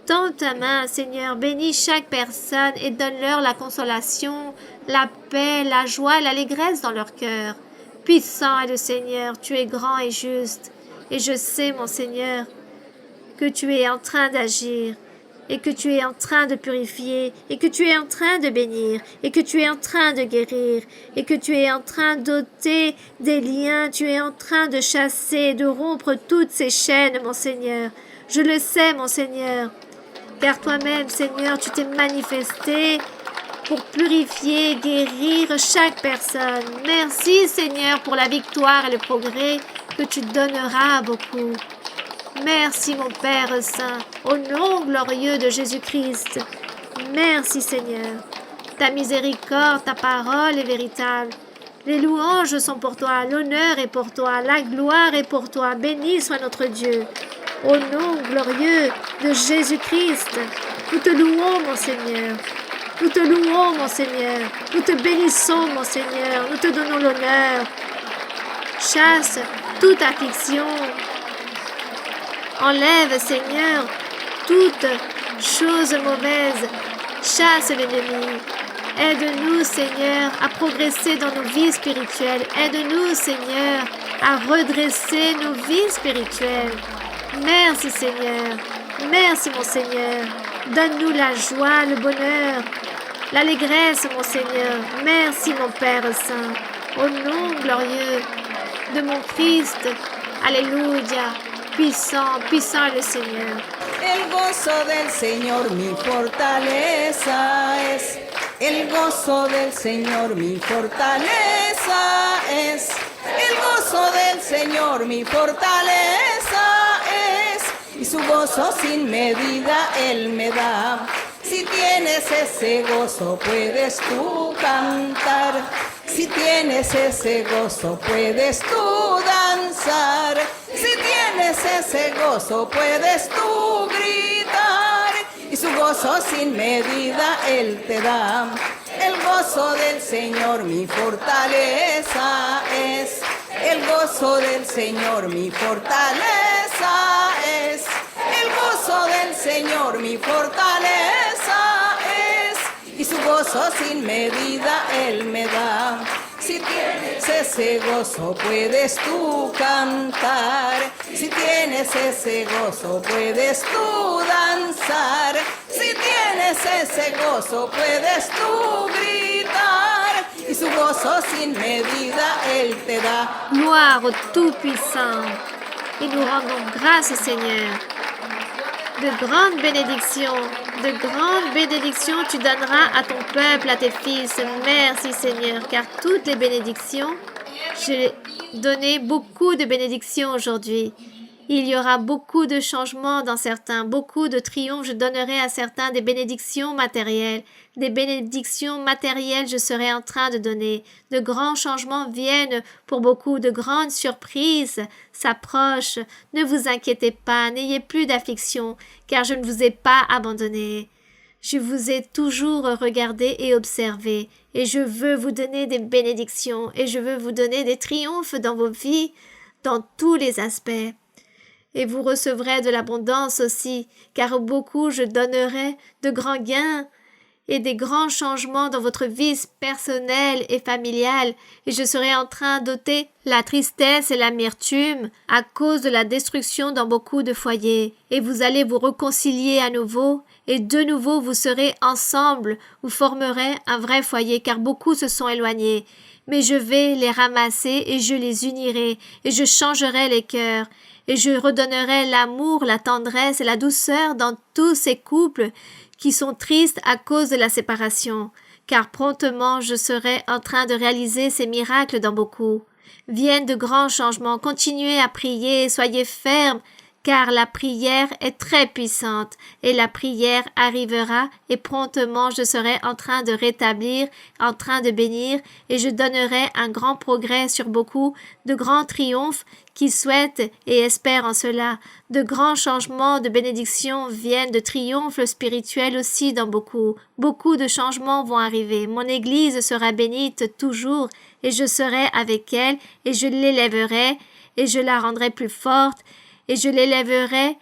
Tends ta main, Seigneur, bénis chaque personne et donne-leur la consolation, la paix, la joie et l'allégresse dans leur cœur. Puissant est le Seigneur, tu es grand et juste. Et je sais, mon Seigneur, que tu es en train d'agir, et que tu es en train de purifier, et que tu es en train de bénir, et que tu es en train de guérir, et que tu es en train d'ôter des liens, tu es en train de chasser, de rompre toutes ces chaînes, mon Seigneur. Je le sais, mon Seigneur. Car toi-même, Seigneur, tu t'es manifesté pour purifier, guérir chaque personne. Merci, Seigneur, pour la victoire et le progrès que tu donneras à beaucoup. Merci, mon Père Saint, au nom glorieux de Jésus-Christ. Merci, Seigneur. Ta miséricorde, ta parole est véritable. Les louanges sont pour toi, l'honneur est pour toi, la gloire est pour toi. Béni soit notre Dieu. Au nom glorieux de Jésus-Christ, nous te louons, mon Seigneur. Nous te louons, mon Seigneur. Nous te bénissons, mon Seigneur. Nous te donnons l'honneur. Chasse toute affliction. Enlève, Seigneur, toute chose mauvaise. Chasse l'ennemi. Aide-nous, Seigneur, à progresser dans nos vies spirituelles. Aide-nous, Seigneur, à redresser nos vies spirituelles. Merci, Seigneur. Merci, mon Seigneur. Donne-nous la joie, le bonheur, l'allégresse, mon Seigneur. Merci, mon Père Saint. Au nom glorieux de mon Christ. Alléluia. Puissant, puissant est le Seigneur. El gozo del Señor mi fortaleza es. El gozo del Señor mi fortaleza es. El gozo del Señor mi fortaleza es. Y su gozo sin medida Él me da. Si tienes ese gozo puedes tú cantar. Si tienes ese gozo puedes tú danzar. Si tienes ese gozo puedes tú gritar. Y su gozo sin medida Él te da. El gozo del Señor mi fortaleza es. El gozo del Señor mi fortaleza es. El gozo del Señor mi fortaleza es. Y su gozo sin medida Él me da. Si tienes ese gozo puedes tú cantar. Si tienes ese gozo puedes tú danzar. Si tienes ese gozo puedes tú gritar. Y su gozo sin medida Él te da. Gloire au Tout-Puissant. Et nous rendons grâce au Seigneur. De grandes bénédictions tu donneras à ton peuple, à tes fils. Merci Seigneur, car toutes les bénédictions, j'ai donné beaucoup de bénédictions aujourd'hui. Il y aura beaucoup de changements dans certains, beaucoup de triomphes. Je donnerai à certains des bénédictions matérielles. Des bénédictions matérielles, je serai en train de donner. De grands changements viennent pour beaucoup. De grandes surprises s'approchent. Ne vous inquiétez pas, n'ayez plus d'affliction, car je ne vous ai pas abandonné. Je vous ai toujours regardé et observé, et je veux vous donner des bénédictions, et je veux vous donner des triomphes dans vos vies, dans tous les aspects. Et vous recevrez de l'abondance aussi, car beaucoup je donnerai de grands gains et des grands changements dans votre vie personnelle et familiale, et je serai en train d'ôter la tristesse et l'amertume à cause de la destruction dans beaucoup de foyers, et vous allez vous réconcilier à nouveau, et de nouveau vous serez ensemble, vous formerez un vrai foyer, car beaucoup se sont éloignés. Mais je vais les ramasser et je les unirai, et je changerai les cœurs, et je redonnerai l'amour, la tendresse et la douceur dans tous ces couples qui sont tristes à cause de la séparation, car promptement je serai en train de réaliser ces miracles dans beaucoup. Viennent de grands changements, continuez à prier, soyez fermes, car la prière est très puissante et la prière arrivera et promptement je serai en train de rétablir, en train de bénir et je donnerai un grand progrès sur beaucoup, de grands triomphes qui souhaitent et espèrent en cela. De grands changements de bénédiction viennent de triomphes spirituels aussi dans beaucoup. Beaucoup de changements vont arriver. Mon Église sera bénite toujours et je serai avec elle et je l'élèverai et je la rendrai plus forte et je l'élèverai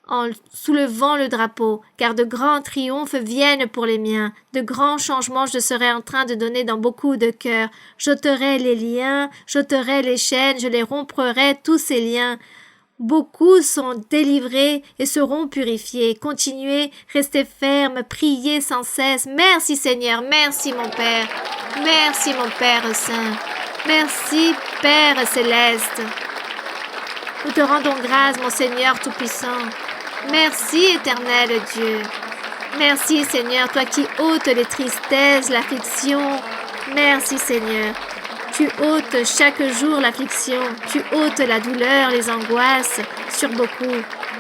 en soulevant le drapeau, car de grands triomphes viennent pour les miens. De grands changements je serai en train de donner dans beaucoup de cœurs. J'ôterai les liens, j'ôterai les chaînes, je les romprai tous ces liens. Beaucoup sont délivrés et seront purifiés. Continuez, restez fermes, priez sans cesse. Merci Seigneur, merci mon Père. Merci mon Père Saint. Merci Père Céleste. Nous te rendons grâce, mon Seigneur Tout-Puissant. Merci, éternel Dieu. Merci, Seigneur, toi qui ôtes les tristesses, l'affliction. Merci, Seigneur. Tu ôtes chaque jour l'affliction. Tu ôtes la douleur, les angoisses sur beaucoup.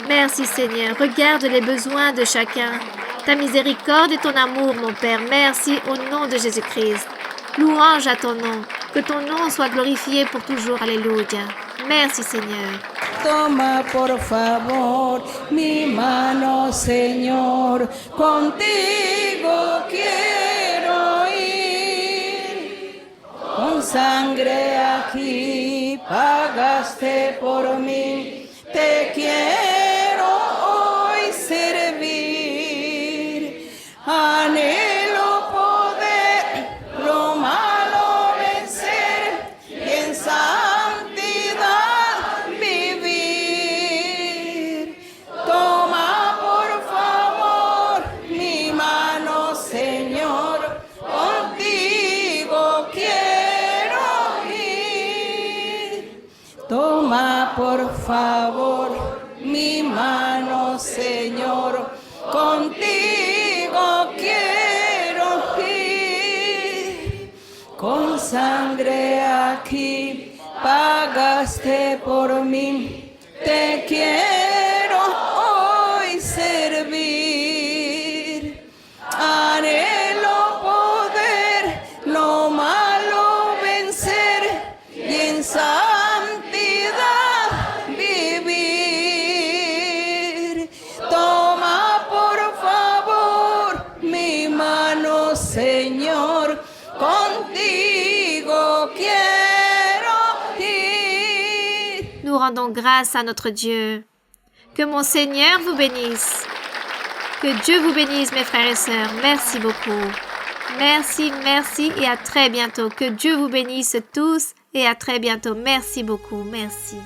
Merci, Seigneur. Regarde les besoins de chacun. Ta miséricorde et ton amour, mon Père. Merci au nom de Jésus-Christ. Louange à ton nom. Que ton nom soit glorifié pour toujours. Alléluia. Merci, Seigneur. Toma por favor mi mano, Señor, contigo quiero ir. Con sangre aquí pagaste por mí, te quiero hoy servir. Anhelo poder lo malo vencer y en santidad vivir. Toma por favor mi mano, Señor, contigo quiero ir. Toma por favor mi mano, Señor, contigo quiero ir. Con sangre aquí pagaste por mí, te quiero hoy servir. Anhelo poder lo malo vencer y en santidad vivir. Toma por favor mi mano, Señor, contigo quiero ir. Nous rendons grâce à notre Dieu. Que mon Seigneur vous bénisse. Que Dieu vous bénisse, mes frères et sœurs. Merci beaucoup. Merci, merci et à très bientôt. Que Dieu vous bénisse tous et à très bientôt. Merci beaucoup. Merci.